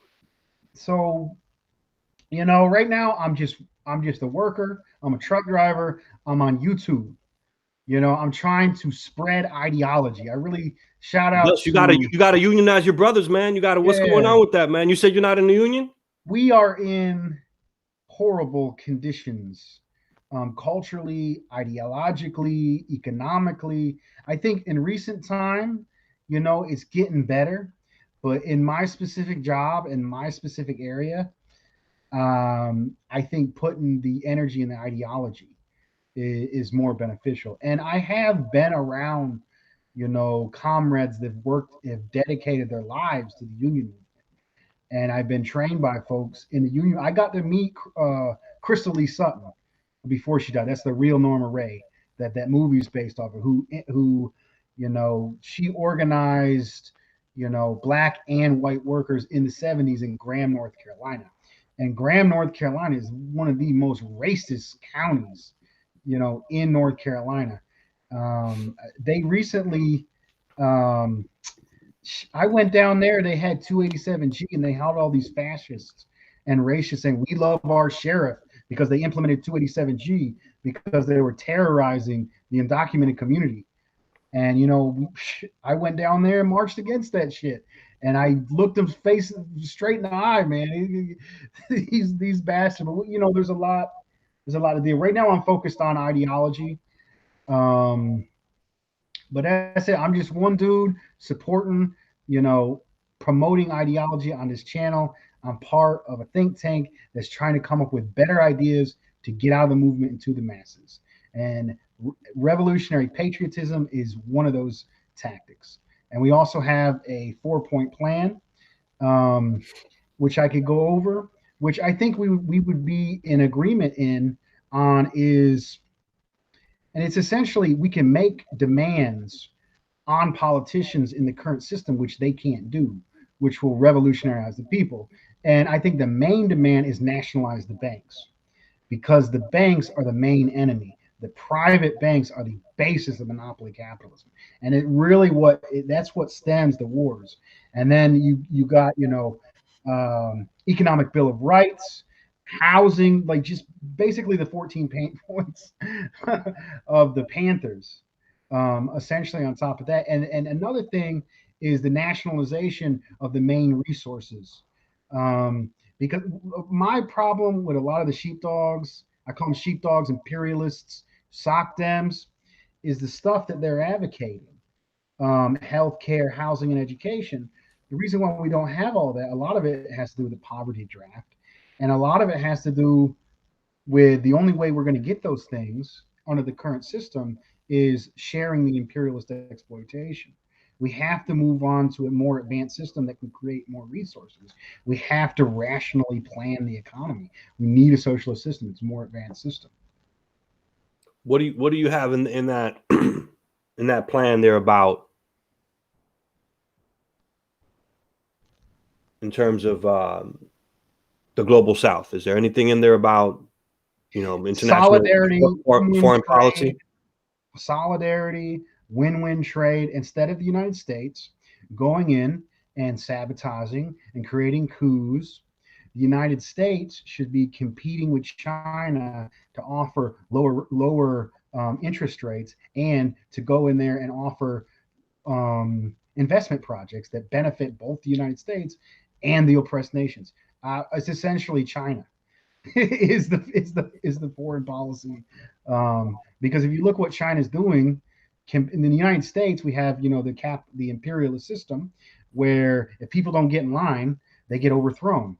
So, you know, right now I'm just a worker. I'm a truck driver. I'm on YouTube. You know, I'm trying to spread ideology. I really shout out. Yes, you gotta unionize your brothers, man. You gotta. What's going on with that, man? You said you're not in the union. We are in horrible conditions culturally, ideologically, economically. I think in recent time, it's getting better. But in my specific job, in my specific area, I think putting the energy in the ideology is more beneficial. And I have been around, comrades that have dedicated their lives to the union movement. And I've been trained by folks in the union. I got to meet Crystal Lee Sutton before she died. That's the real Norma Ray that movie is based off of. Who, she organized, black and white workers in the '70s in Graham, North Carolina. And Graham, North Carolina is one of the most racist counties, in North Carolina. They recently, um, I went down there. They had 287G, and they held all these fascists and racists saying, "We love our sheriff," because they implemented 287G because they were terrorizing the undocumented community. And I went down there and marched against that shit. And I looked them face straight in the eye, man. These bastards. But there's a lot of deal. Right now, I'm focused on ideology. Um, but that's it. I'm just one dude supporting, you know, promoting ideology on this channel. I'm part of a think tank that's trying to come up with better ideas to get out of the movement into the masses. And revolutionary patriotism is one of those tactics. And we also have a 4-point plan, um, which I could go over, which I think we would be in agreement in on is, and it's essentially we can make demands on politicians in the current system, which they can't do, which will revolutionize the people. And I think the main demand is nationalize the banks because the banks are the main enemy. The private banks are the basis of monopoly capitalism, and that's what stems the wars. And then you got economic bill of rights, housing, like just basically the 14 pain points of the Panthers. Essentially, on top of that, and another thing is the nationalization of the main resources. Because my problem with a lot of the sheepdogs, I call them sheepdogs, imperialists, sock dems, is the stuff that they're advocating, healthcare, housing, and education. The reason why we don't have all that, a lot of it has to do with the poverty draft, and a lot of it has to do with the only way we're going to get those things under the current system is sharing the imperialist exploitation. We have to move on to a more advanced system that can create more resources. We have to rationally plan the economy. We need a socialist system. It's a more advanced system. What do you have in that in that plan there about in terms of the global South? Is there anything in there about international Solidarity, foreign policy? Solidarity, win-win trade, instead of the United States going in and sabotaging and creating coups. The United States should be competing with China to offer lower interest rates and to go in there and offer investment projects that benefit both the United States and the oppressed nations. It's essentially China is the foreign policy, because if you look what China's doing, in the United States we have the imperialist system where if people don't get in line, they get overthrown.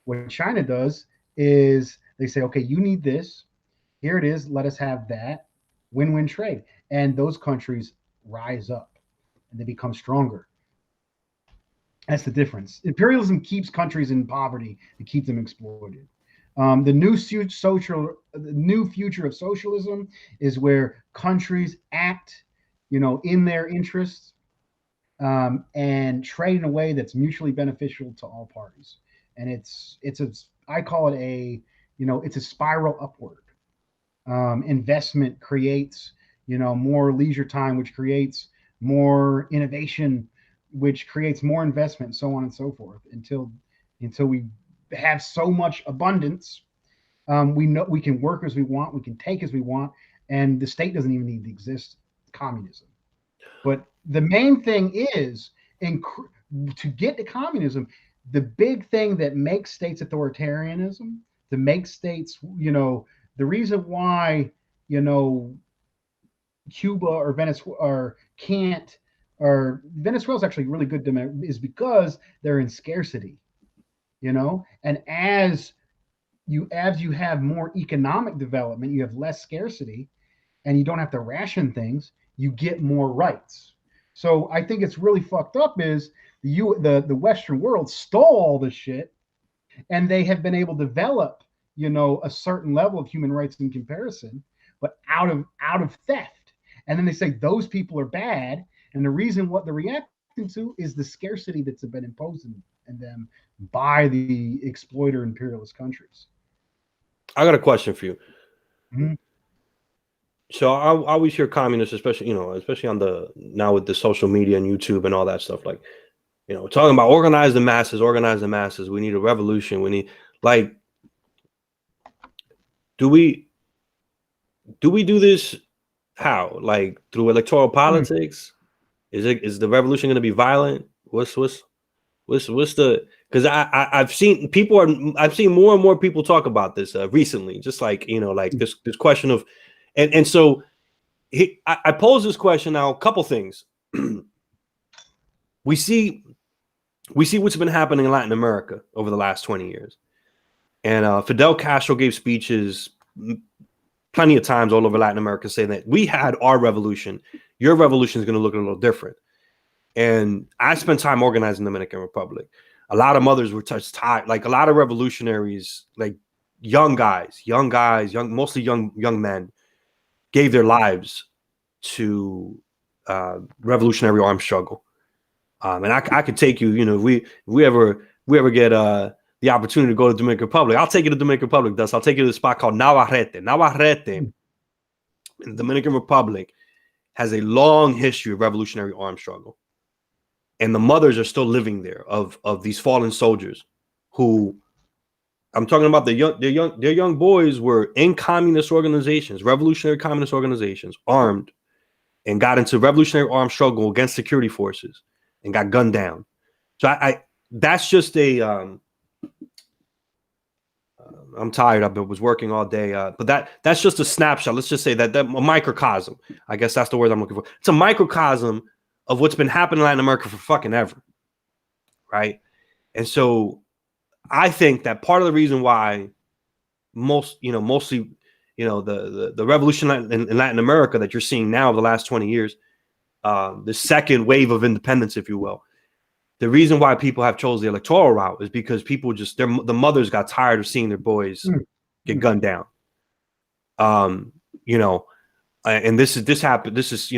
What China does is they say, okay, you need this, here it is, let us have that, win-win trade, and those countries rise up and they become stronger. That's the difference. Imperialism keeps countries in poverty to keep them exploited. The new future of socialism is where countries act, in their interests, and trade in a way that's mutually beneficial to all parties. And I call it it's a spiral upward. Investment creates, more leisure time, which creates more innovation, which creates more investment, so on and so forth, until we have so much abundance. We know we can work as we want, we can take as we want, and the state doesn't even need to exist. Communism. But the main thing is, to get to communism, the big thing that makes states authoritarianism, to make states, the reason why, Cuba or Venezuela or can't, or Venezuela's actually really good is because they're in scarcity, and as you have more economic development, you have less scarcity, and you don't have to ration things, you get more rights. So I think it's really fucked up is the Western world stole all this shit, and they have been able to develop, a certain level of human rights in comparison, but out of theft. And then they say those people are bad, and the reason what they're reacting to is the scarcity that's been imposed in them by the exploiter imperialist countries. I got a question for you. Mm-hmm. So I always hear communists, especially especially on now with the social media and YouTube and all that stuff, like, talking about organize the masses. We need a revolution. We need, like, do we do this? How? Like, through electoral politics? Is the revolution going to be violent? What's the, because I've seen more and more people talk about this recently, just like, like this question of, and so I pose this question now. A couple things. we see what's been happening in Latin America over the last 20 years, and Fidel Castro gave speeches plenty of times all over Latin America saying that we had our revolution, your revolution is going to look a little different. And I spent time organizing the Dominican Republic. A lot of mothers were tired, like a lot of revolutionaries, like young guys, mostly young men, gave their lives to revolutionary armed struggle. And I could take you, if we ever get the opportunity to go to the Dominican Republic, I'll take you to the Dominican Republic. Thus, I'll take you to a spot called Navarrete. Navarrete in the Dominican Republic has a long history of revolutionary armed struggle. And the mothers are still living there of these fallen soldiers who, I'm talking about their young boys were in communist organizations, revolutionary communist organizations, armed, and got into revolutionary armed struggle against security forces and got gunned down. So I that's just a, I'm tired. I was working all day, but that's just a snapshot. Let's just say that a microcosm. I guess that's the word I'm looking for. It's a microcosm of what's been happening in Latin America for fucking ever, right? And so I think that part of the reason why mostly, the revolution in Latin America that you're seeing now over the last 20 years, the second wave of independence, if you will, the reason why people have chosen the electoral route is because people the mothers got tired of seeing their boys get gunned down. And this happened. This is,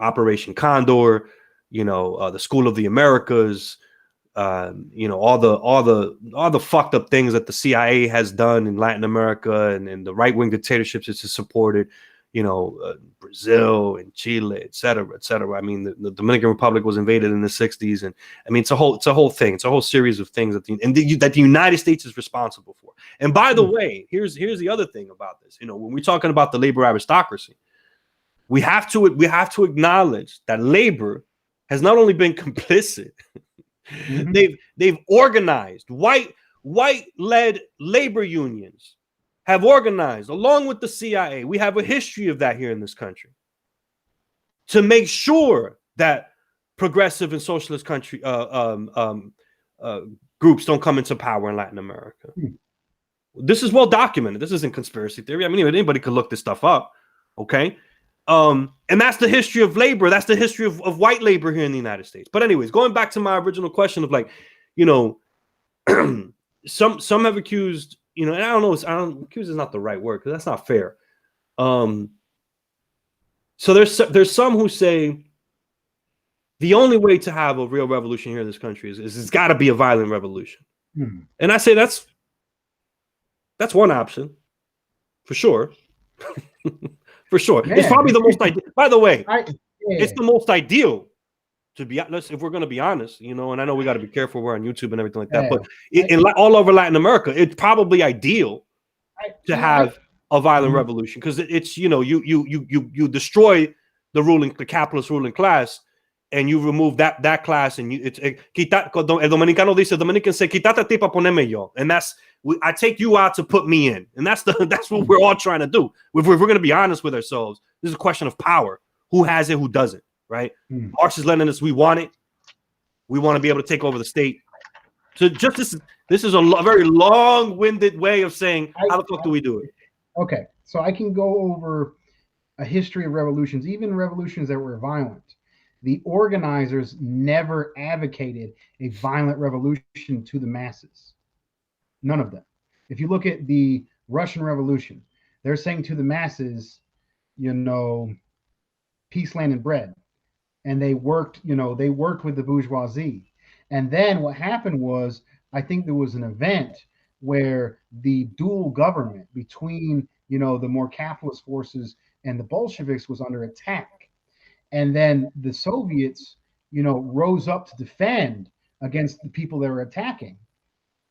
Operation Condor, the School of the Americas, all the fucked up things that the CIA has done in Latin America and the right wing dictatorships it's supported, Brazil and Chile, et cetera, et cetera. I mean, the Dominican Republic was invaded in the 60s, and I mean, it's a whole thing. It's a whole series of things that the United States is responsible for. And by the way, here's the other thing about this. When we're talking about the labor aristocracy, we have to acknowledge that labor has not only been complicit, they've organized. White-led labor unions have organized along with the CIA. We have a history of that here in this country to make sure that progressive and socialist country groups don't come into power in Latin America. This is well documented. This isn't conspiracy theory. I mean, anybody could look this stuff up. Okay. And that's the history of labor. That's the history of white labor here in the United States. But anyways, going back to my original question of, like, some have accused, and I don't know, accuse is not the right word because that's not fair. So there's some who say the only way to have a real revolution here in this country is it's got to be a violent revolution. And I say that's one option for sure. For sure. Yeah. It's probably the most ideal. By the way, it's the most ideal, to be honest, if we're going to be honest, and I know we got to be careful. We're on YouTube and everything like that, but all over Latin America, it's probably ideal to have a violent revolution because it's, you destroy the capitalist ruling class, and you remove that class, and el dominicano dice, Dominican say, quítate a ti para ponerme yo, and I take you out to put me in, and that's what we're all trying to do. If we're going to be honest with ourselves, this is a question of power. Who has it, who doesn't, right? Marxist Leninists, we want it. We want to be able to take over the state. So just this is a very long-winded way of saying, how the fuck do we do it? Okay, so I can go over a history of revolutions, even revolutions that were violent. The organizers never advocated a violent revolution to the masses. None of them. If you look at the Russian Revolution, they're saying to the masses, peace, land, and bread. And they worked with the bourgeoisie. And then what happened was, I think there was an event where the dual government between, the more capitalist forces and the Bolsheviks was under attack. And then the Soviets, rose up to defend against the people they were attacking.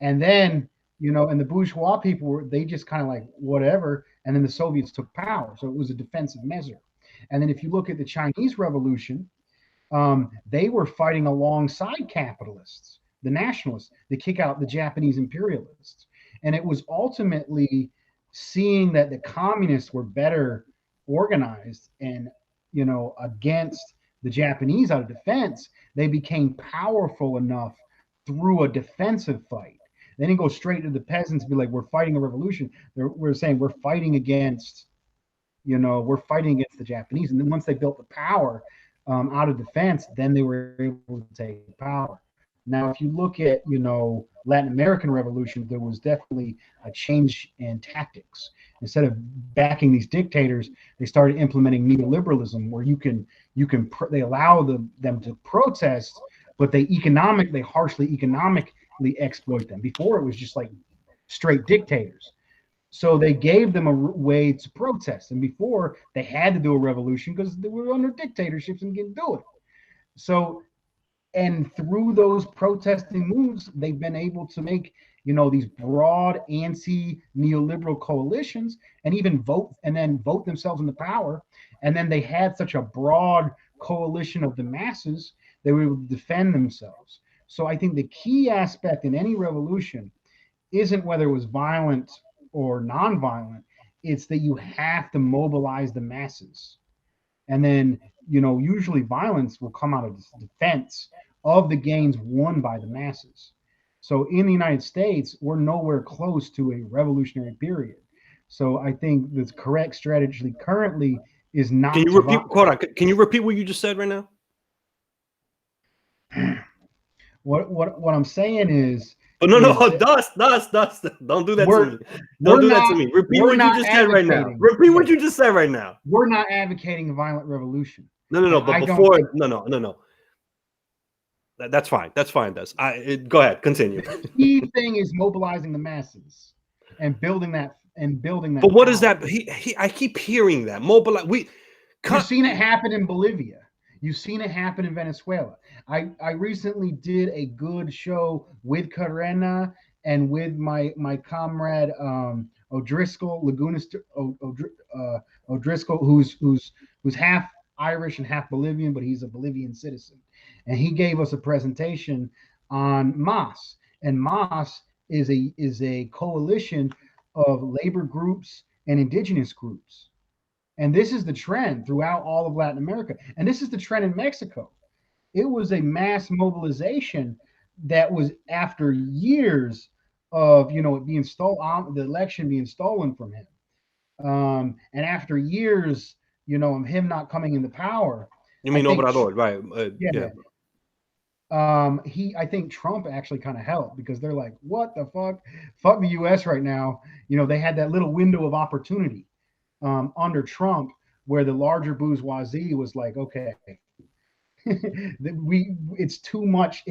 And then, and the bourgeois people they just kind of like, whatever. And then the Soviets took power. So it was a defensive measure. And then if you look at the Chinese Revolution, they were fighting alongside capitalists, the nationalists, to kick out the Japanese imperialists. And it was ultimately seeing that the communists were better organized and, against the Japanese out of defense, they became powerful enough through a defensive fight. They didn't go straight to the peasants and be like, we're fighting a revolution. We're saying we're fighting against, the Japanese. And then once they built the power out of defense, then they were able to take power. Now, if you look at, Latin American Revolution, there was definitely a change in tactics. Instead of backing these dictators, they started implementing neoliberalism, where they allow them to protest, but they harshly economically exploit them. Before it was just like straight dictators. So they gave them a way to protest. And before, they had to do a revolution because they were under dictatorships and couldn't do it. So, and through those protesting moves, they've been able to make, these broad anti-neoliberal coalitions and even vote themselves into power. And then they had such a broad coalition of the masses, they were able to defend themselves. So I think the key aspect in any revolution isn't whether it was violent or non-violent, it's that you have to mobilize the masses. And then, usually violence will come out of defense of the gains won by the masses. So in the United States, we're nowhere close to a revolutionary period. So I think the correct strategy currently is not. Can you repeat? Hold on. Can you repeat what you just said right now? What I'm saying is. Oh, no, Dust. Don't do that to me. Don't do that to me. Repeat what you just said right now. Repeat what you just said right now. We're not advocating a violent revolution. No. But before, no. That's fine. That's fine. Go ahead. Continue. The key thing is mobilizing the masses and building that. But what is that? I keep hearing that mobilize. You've seen it happen in Bolivia. You've seen it happen in Venezuela. I recently did a good show with Coronado and with my comrade O'Driscoll, O'Driscoll, who's half Irish and half Bolivian, but he's a Bolivian citizen. And he gave us a presentation on MAS. And MAS is a coalition of labor groups and indigenous groups. And this is the trend throughout all of Latin America. And this is the trend in Mexico. It was a mass mobilization that was after years of, it being stolen, the election being stolen from him. And after years, of him not coming into power. You mean Obrador, right? Yeah. I think Trump actually kind of helped because they're like, what the fuck? Fuck the US right now. They had that little window of opportunity under Trump where the larger bourgeoisie was like, okay, it's too much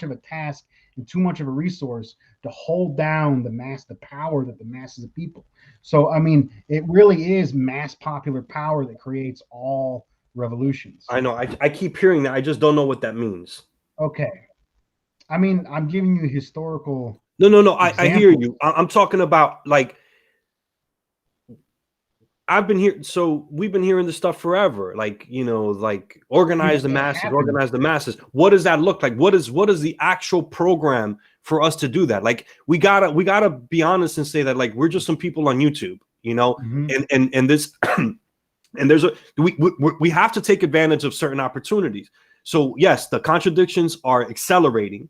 of a task and too much of a resource to hold down the power that the masses of people. So I mean, it really is mass popular power that creates all revolutions. I know. I keep hearing that. I just don't know what that means. Okay. I mean, I'm giving you historical. No. I hear you. I'm talking about like I've been here. So we've been hearing this stuff forever. Like, like organize the masses, organize the masses. What does that look like? What is the actual program for us to do that? Like, we gotta be honest and say that, like, we're just some people on YouTube, and this, and we have to take advantage of certain opportunities. So yes, the contradictions are accelerating.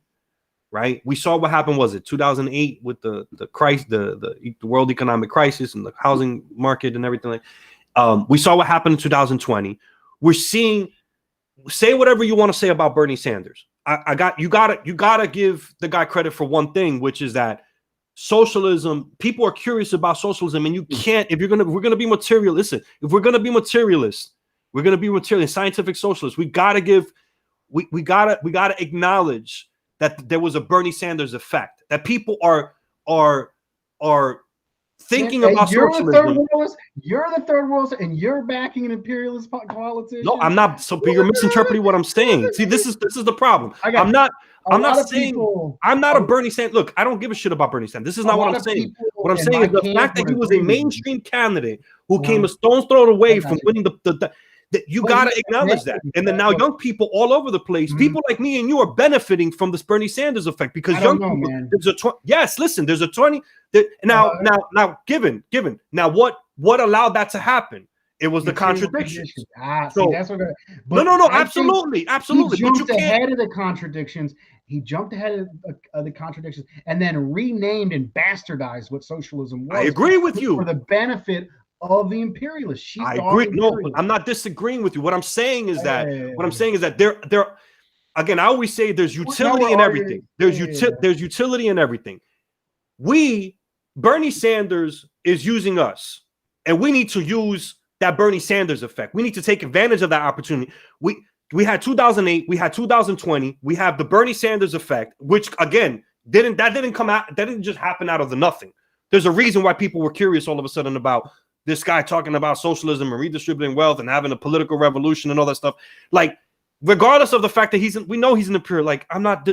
Right, we saw what happened. Was it 2008 with the crisis, the world economic crisis and the housing market and everything? We saw what happened in 2020. We're seeing. Say whatever you want to say about Bernie Sanders. You gotta give the guy credit for one thing, which is that socialism. People are curious about socialism, and you can't. If we're gonna be materialist. Listen, if we're gonna be materialist, we're gonna be materialist, scientific socialists. We gotta acknowledge that there was a Bernie Sanders effect, that people are thinking about socialism. You're the third world, and you're backing an imperialist politician. No, I'm not. So you're misinterpreting what I'm saying. See, this is the problem. I'm not saying I'm not a Bernie Sanders. Look, I don't give a shit about Bernie Sanders. This is not what I'm saying. What I'm saying is the fact that he was a mainstream candidate who came a stone's throw away from winning the you got to acknowledge that. And then now young people all over the place, people like me and you are benefiting from this Bernie Sanders effect because young people, man. There's a 20. Now, given. Now, what allowed that to happen? It was the contradictions. So, that's what absolutely. He jumped ahead of the contradictions. He jumped ahead of the contradictions and then renamed and bastardized what socialism was. I agree with you. For the benefit of the imperialists. I agree. No, I'm not disagreeing with you. What I'm saying is that there. Again, I always say there's utility in everything. There's utility in everything. Bernie Sanders is using us, and we need to use that Bernie Sanders effect. We need to take advantage of that opportunity. We had 2008, we had 2020, we have the Bernie Sanders effect, which again didn't come out. That didn't just happen out of the nothing. There's a reason why people were curious all of a sudden about this guy talking about socialism and redistributing wealth and having a political revolution and all that stuff. Like, regardless of the fact that we know he's an imperial. Like, I'm not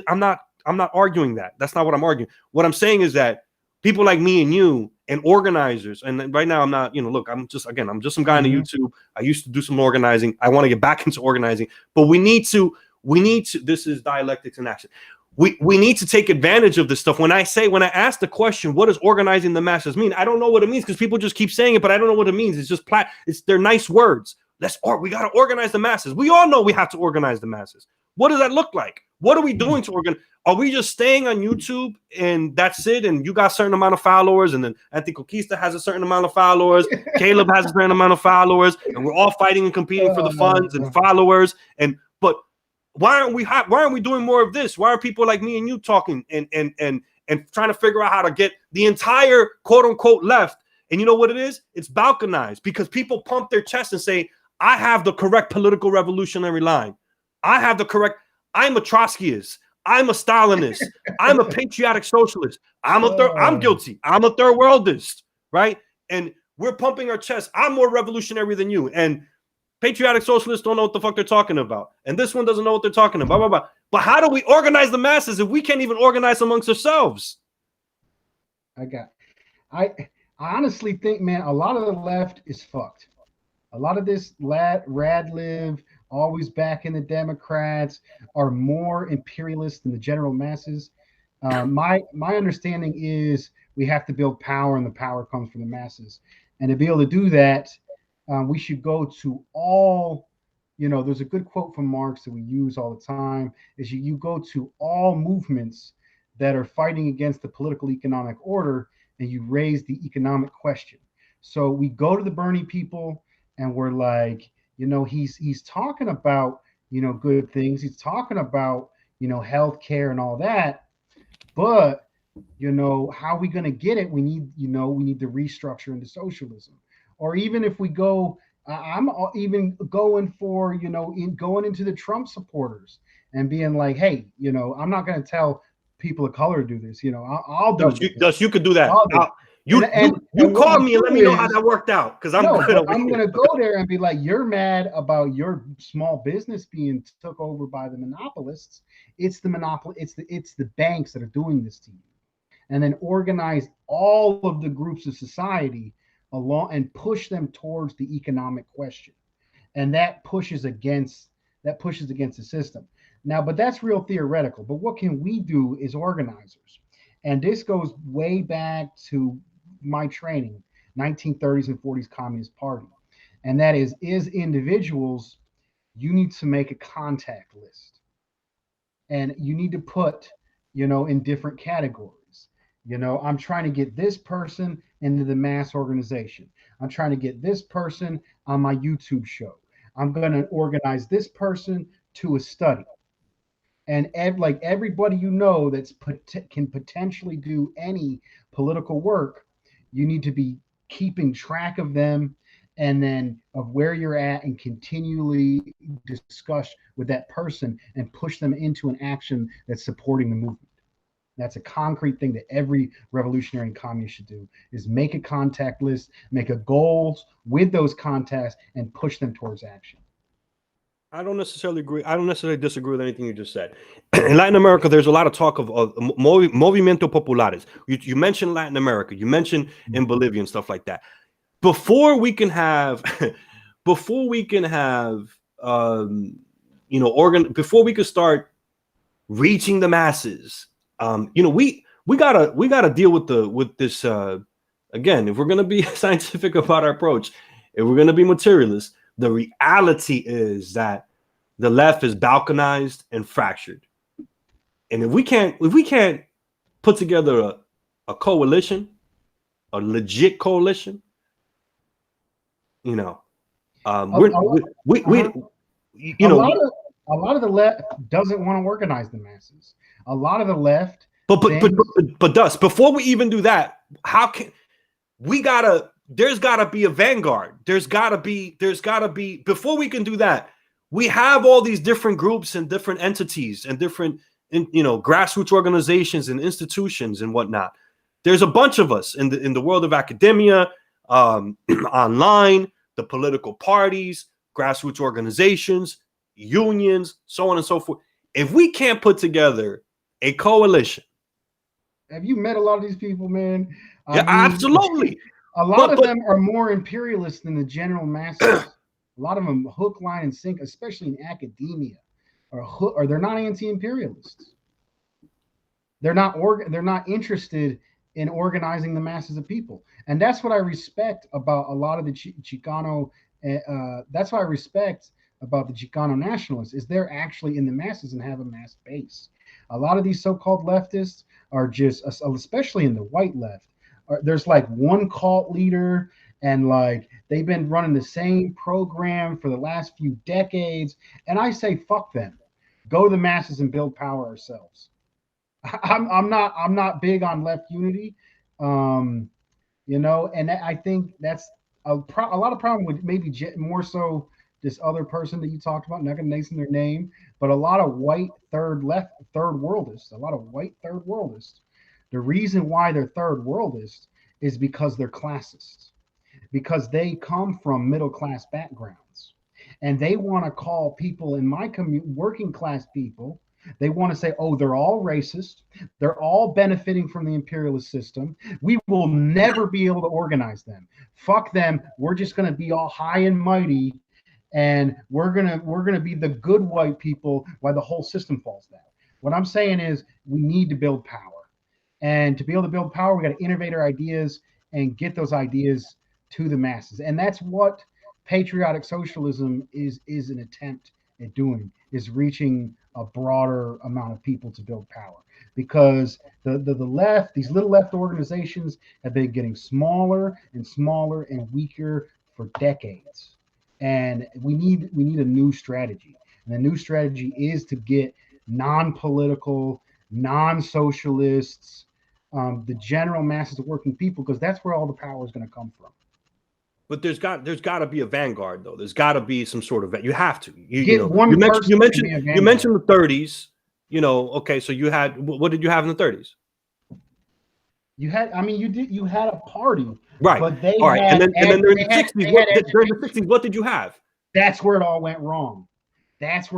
arguing that. That's not what I'm arguing. What I'm saying is that people like me and you and organizers, and right now I'm not, look, I'm just some guy on the YouTube. I used to do some organizing. I want to get back into organizing, but we need to, this is dialectics in action. We need to take advantage of this stuff. When I ask the question, what does organizing the masses mean? I don't know what it means because people just keep saying it, but I don't know what it means. It's just they're nice words. We got to organize the masses. We all know we have to organize the masses. What does that look like? What are we doing to organize? Are we just staying on YouTube and that's it? And you got a certain amount of followers, and then Anti-Conquista has a certain amount of followers. Caleb has a certain amount of followers, and we're all fighting and competing for the funds and followers. But why aren't we doing more of this? Why are people like me and you talking and trying to figure out how to get the entire quote unquote left? And you know what it is? It's balkanized because people pump their chest and say, I have the correct political revolutionary line. I'm a Trotskyist. I'm a Stalinist. I'm a patriotic socialist. I'm guilty. I'm a third worldist, right? And we're pumping our chest. I'm more revolutionary than you. And patriotic socialists don't know what the fuck they're talking about. And this one doesn't know what they're talking about. Blah, blah, blah. But how do we organize the masses if we can't even organize amongst ourselves? I honestly think, man, a lot of the left is fucked. A lot of this rad-live, always backing the Democrats, are more imperialist than the general masses. My understanding is we have to build power, and the power comes from the masses. And to be able to do that, we should go to all, there's a good quote from Marx that we use all the time, is you go to all movements that are fighting against the political economic order, and you raise the economic question. So we go to the Bernie people, and we're like, he's talking about, good things. He's talking about, healthcare and all that. But, how are we going to get it? We need to restructure into socialism. Or even if we go, I'm even going for, going into the Trump supporters and being like, hey, I'm not going to tell people of color to do this. I'll do it. You could do that. You call me and let me know how that worked out, because I'm going to go there and be like, you're mad about your small business being took over by the monopolists. It's the monopoly. It's the banks that are doing this to you, and then organize all of the groups of society along and push them towards the economic question, and that pushes against the system. Now, but that's real theoretical. But what can we do as organizers? And this goes way back to my training, 1930s and 40s Communist Party. And that is individuals, you need to make a contact list. And you need to put, in different categories. I'm trying to get this person into the mass organization. I'm trying to get this person on my YouTube show. I'm going to organize this person to a study. And like everybody that's can potentially do any political work, you need to be keeping track of them, and then of where you're at, and continually discuss with that person and push them into an action that's supporting the movement. That's a concrete thing that every revolutionary and communist should do, is make a contact list, make a goals with those contacts, and push them towards action. I don't necessarily agree. I don't necessarily disagree with anything you just said. In Latin America, there's a lot of talk of movimiento populares. You mentioned Latin America. You mentioned in Bolivia and stuff like that. Before we can have, before we can start reaching the masses, we gotta deal with this. Again, if we're gonna be scientific about our approach, if we're gonna be materialist, the reality is that the left is balkanized and fractured. And if we can't put together a coalition, a legit coalition, A lot of the left doesn't want to organize the masses. A lot of the left, but Dust, before we even do that, how can we there's gotta be a vanguard. There's gotta be before we can do that. We have all these different groups and different entities and different grassroots organizations and institutions and whatnot. There's a bunch of us in the world of academia, online, the political parties, grassroots organizations, unions, so on and so forth. If we can't put together a coalition. Have you met a lot of these people, man? Yeah, absolutely. A lot of them are more imperialist than the general masses. A lot of them hook, line, and sink, especially in academia, or they're not anti-imperialists. They're not interested in organizing the masses of people, and that's what I respect about a lot of the Chicano. That's what I respect about the Chicano nationalists, is they're actually in the masses and have a mass base. A lot of these so-called leftists are just, especially in the white left, there's like one cult leader, and like they've been running the same program for the last few decades. And I say, fuck them. Go to the masses and build power ourselves. I'm not big on left unity, and I think that's a lot of problem with maybe more so this other person that you talked about. I'm not going to mention their name, but a lot of white third worldists. The reason why they're third worldist is because they're classist, because they come from middle class backgrounds, and they want to call people in my community working class people. They want to say, oh, they're all racist. They're all benefiting from the imperialist system. We will never be able to organize them. Fuck them. We're just going to be all high and mighty, and we're gonna be the good white people while the whole system falls down. What I'm saying is, we need to build power. And to be able to build power, we got to innovate our ideas and get those ideas to the masses. And that's what patriotic socialism is an attempt at doing, is reaching a broader amount of people to build power. Because the left, these little left organizations, have been getting smaller and smaller and weaker for decades. And we need a new strategy. And the new strategy is to get non-political, non-socialists, the general masses of working people, because that's where all the power is going to come from. But there's got to be a vanguard, though. There's got to be some sort of, you have to. You mentioned the 30s. Okay, so you had, what did you have in the 30s? You had a party, right? But they all right, and then during the 60s, what did you have? That's where it all went wrong. That's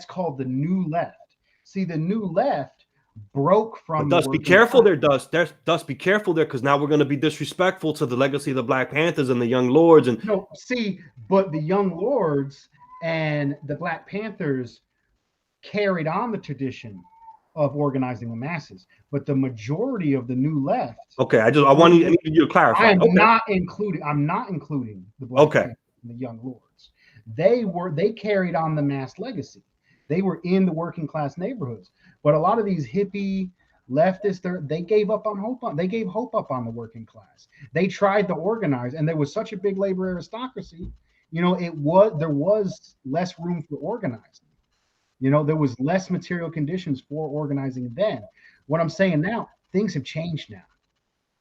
called the new left. See, the new left broke from But the Dust, be working careful class. there, Dust. Dust, be careful there, because now we're going to be disrespectful to the legacy of the Black Panthers and the Young Lords. And No, see, but the Young Lords and the Black Panthers carried on the tradition of organizing the masses, but the majority of the new left. okay, I need you to clarify. I'm Okay, not including the Black okay, Panthers and the Young Lords. They carried on the mass legacy. They were in the working class neighborhoods, but a lot of these hippie leftists, they gave up on hope. They gave hope up on the working class. They tried to organize, and there was such a big labor aristocracy. There was less room for organizing. There was less material conditions for organizing then. What I'm saying now, things have changed now.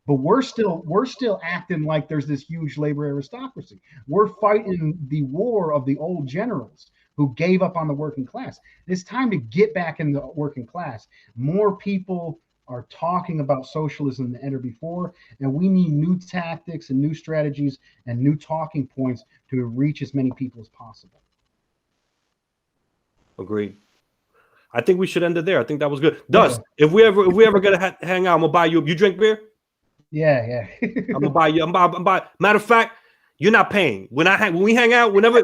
But we're still acting like there's this huge labor aristocracy. We're fighting the war of the old generals who gave up on the working class. It's time to get back in the working class. More people are talking about socialism than ever before, and we need new tactics and new strategies and new talking points to reach as many people as possible. agreed. I think we should end it there. I think that was good. Dust, if we ever gonna hang out, I'm gonna buy you. You drink beer? Yeah. I'm gonna buy you. I'm buy. Matter of fact, you're not paying. When we hang out, whenever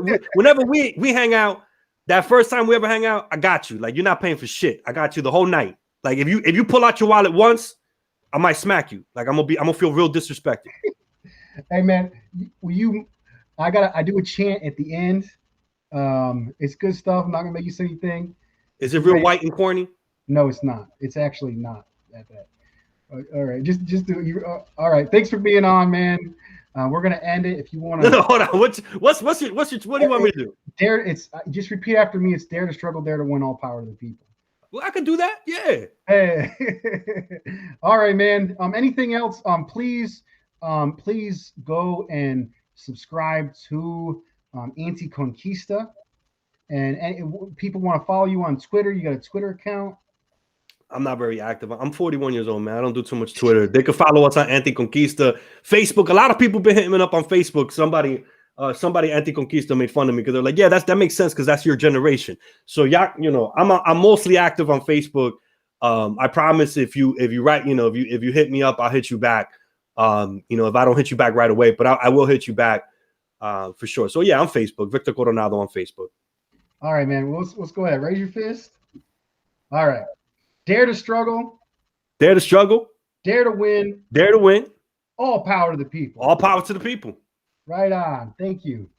we hang out, that first time we ever hang out, I got you. Like, you're not paying for shit. I got you the whole night. Like, if you pull out your wallet once, I might smack you. Like, I'm gonna feel real disrespected. Hey man, I do a chant at the end. It's good stuff. I'm not gonna make you say anything. Is it real white and corny? No, it's not. It's actually not at that. All right, just do you. All right, thanks for being on, man. We're gonna end it. If you want to, No, hold on. What do you want me to do? It's just repeat after me. It's dare to struggle, dare to win. All power to the people. Well, I could do that. Yeah. Hey, all right, man. Anything else? Please go and subscribe to Anti-Conquista. And people want to follow you on Twitter. You got a Twitter account? I'm not very active. I'm 41 years old, man. I don't do too much Twitter. They can follow us on Anti-Conquista. Facebook. A lot of people been hitting me up on Facebook. Somebody Anti-Conquista made fun of me because they're like, yeah, that makes sense because that's your generation. So yeah, I'm mostly active on Facebook. I promise if you write, if you hit me up, I'll hit you back. If I don't hit you back right away, but I will hit you back for sure. So yeah, I'm Facebook. Victor Coronado on Facebook. All right, man. Let's go ahead. Raise your fist. All right. Dare to struggle. Dare to struggle. Dare to win. Dare to win. All power to the people. All power to the people. Right on. Thank you.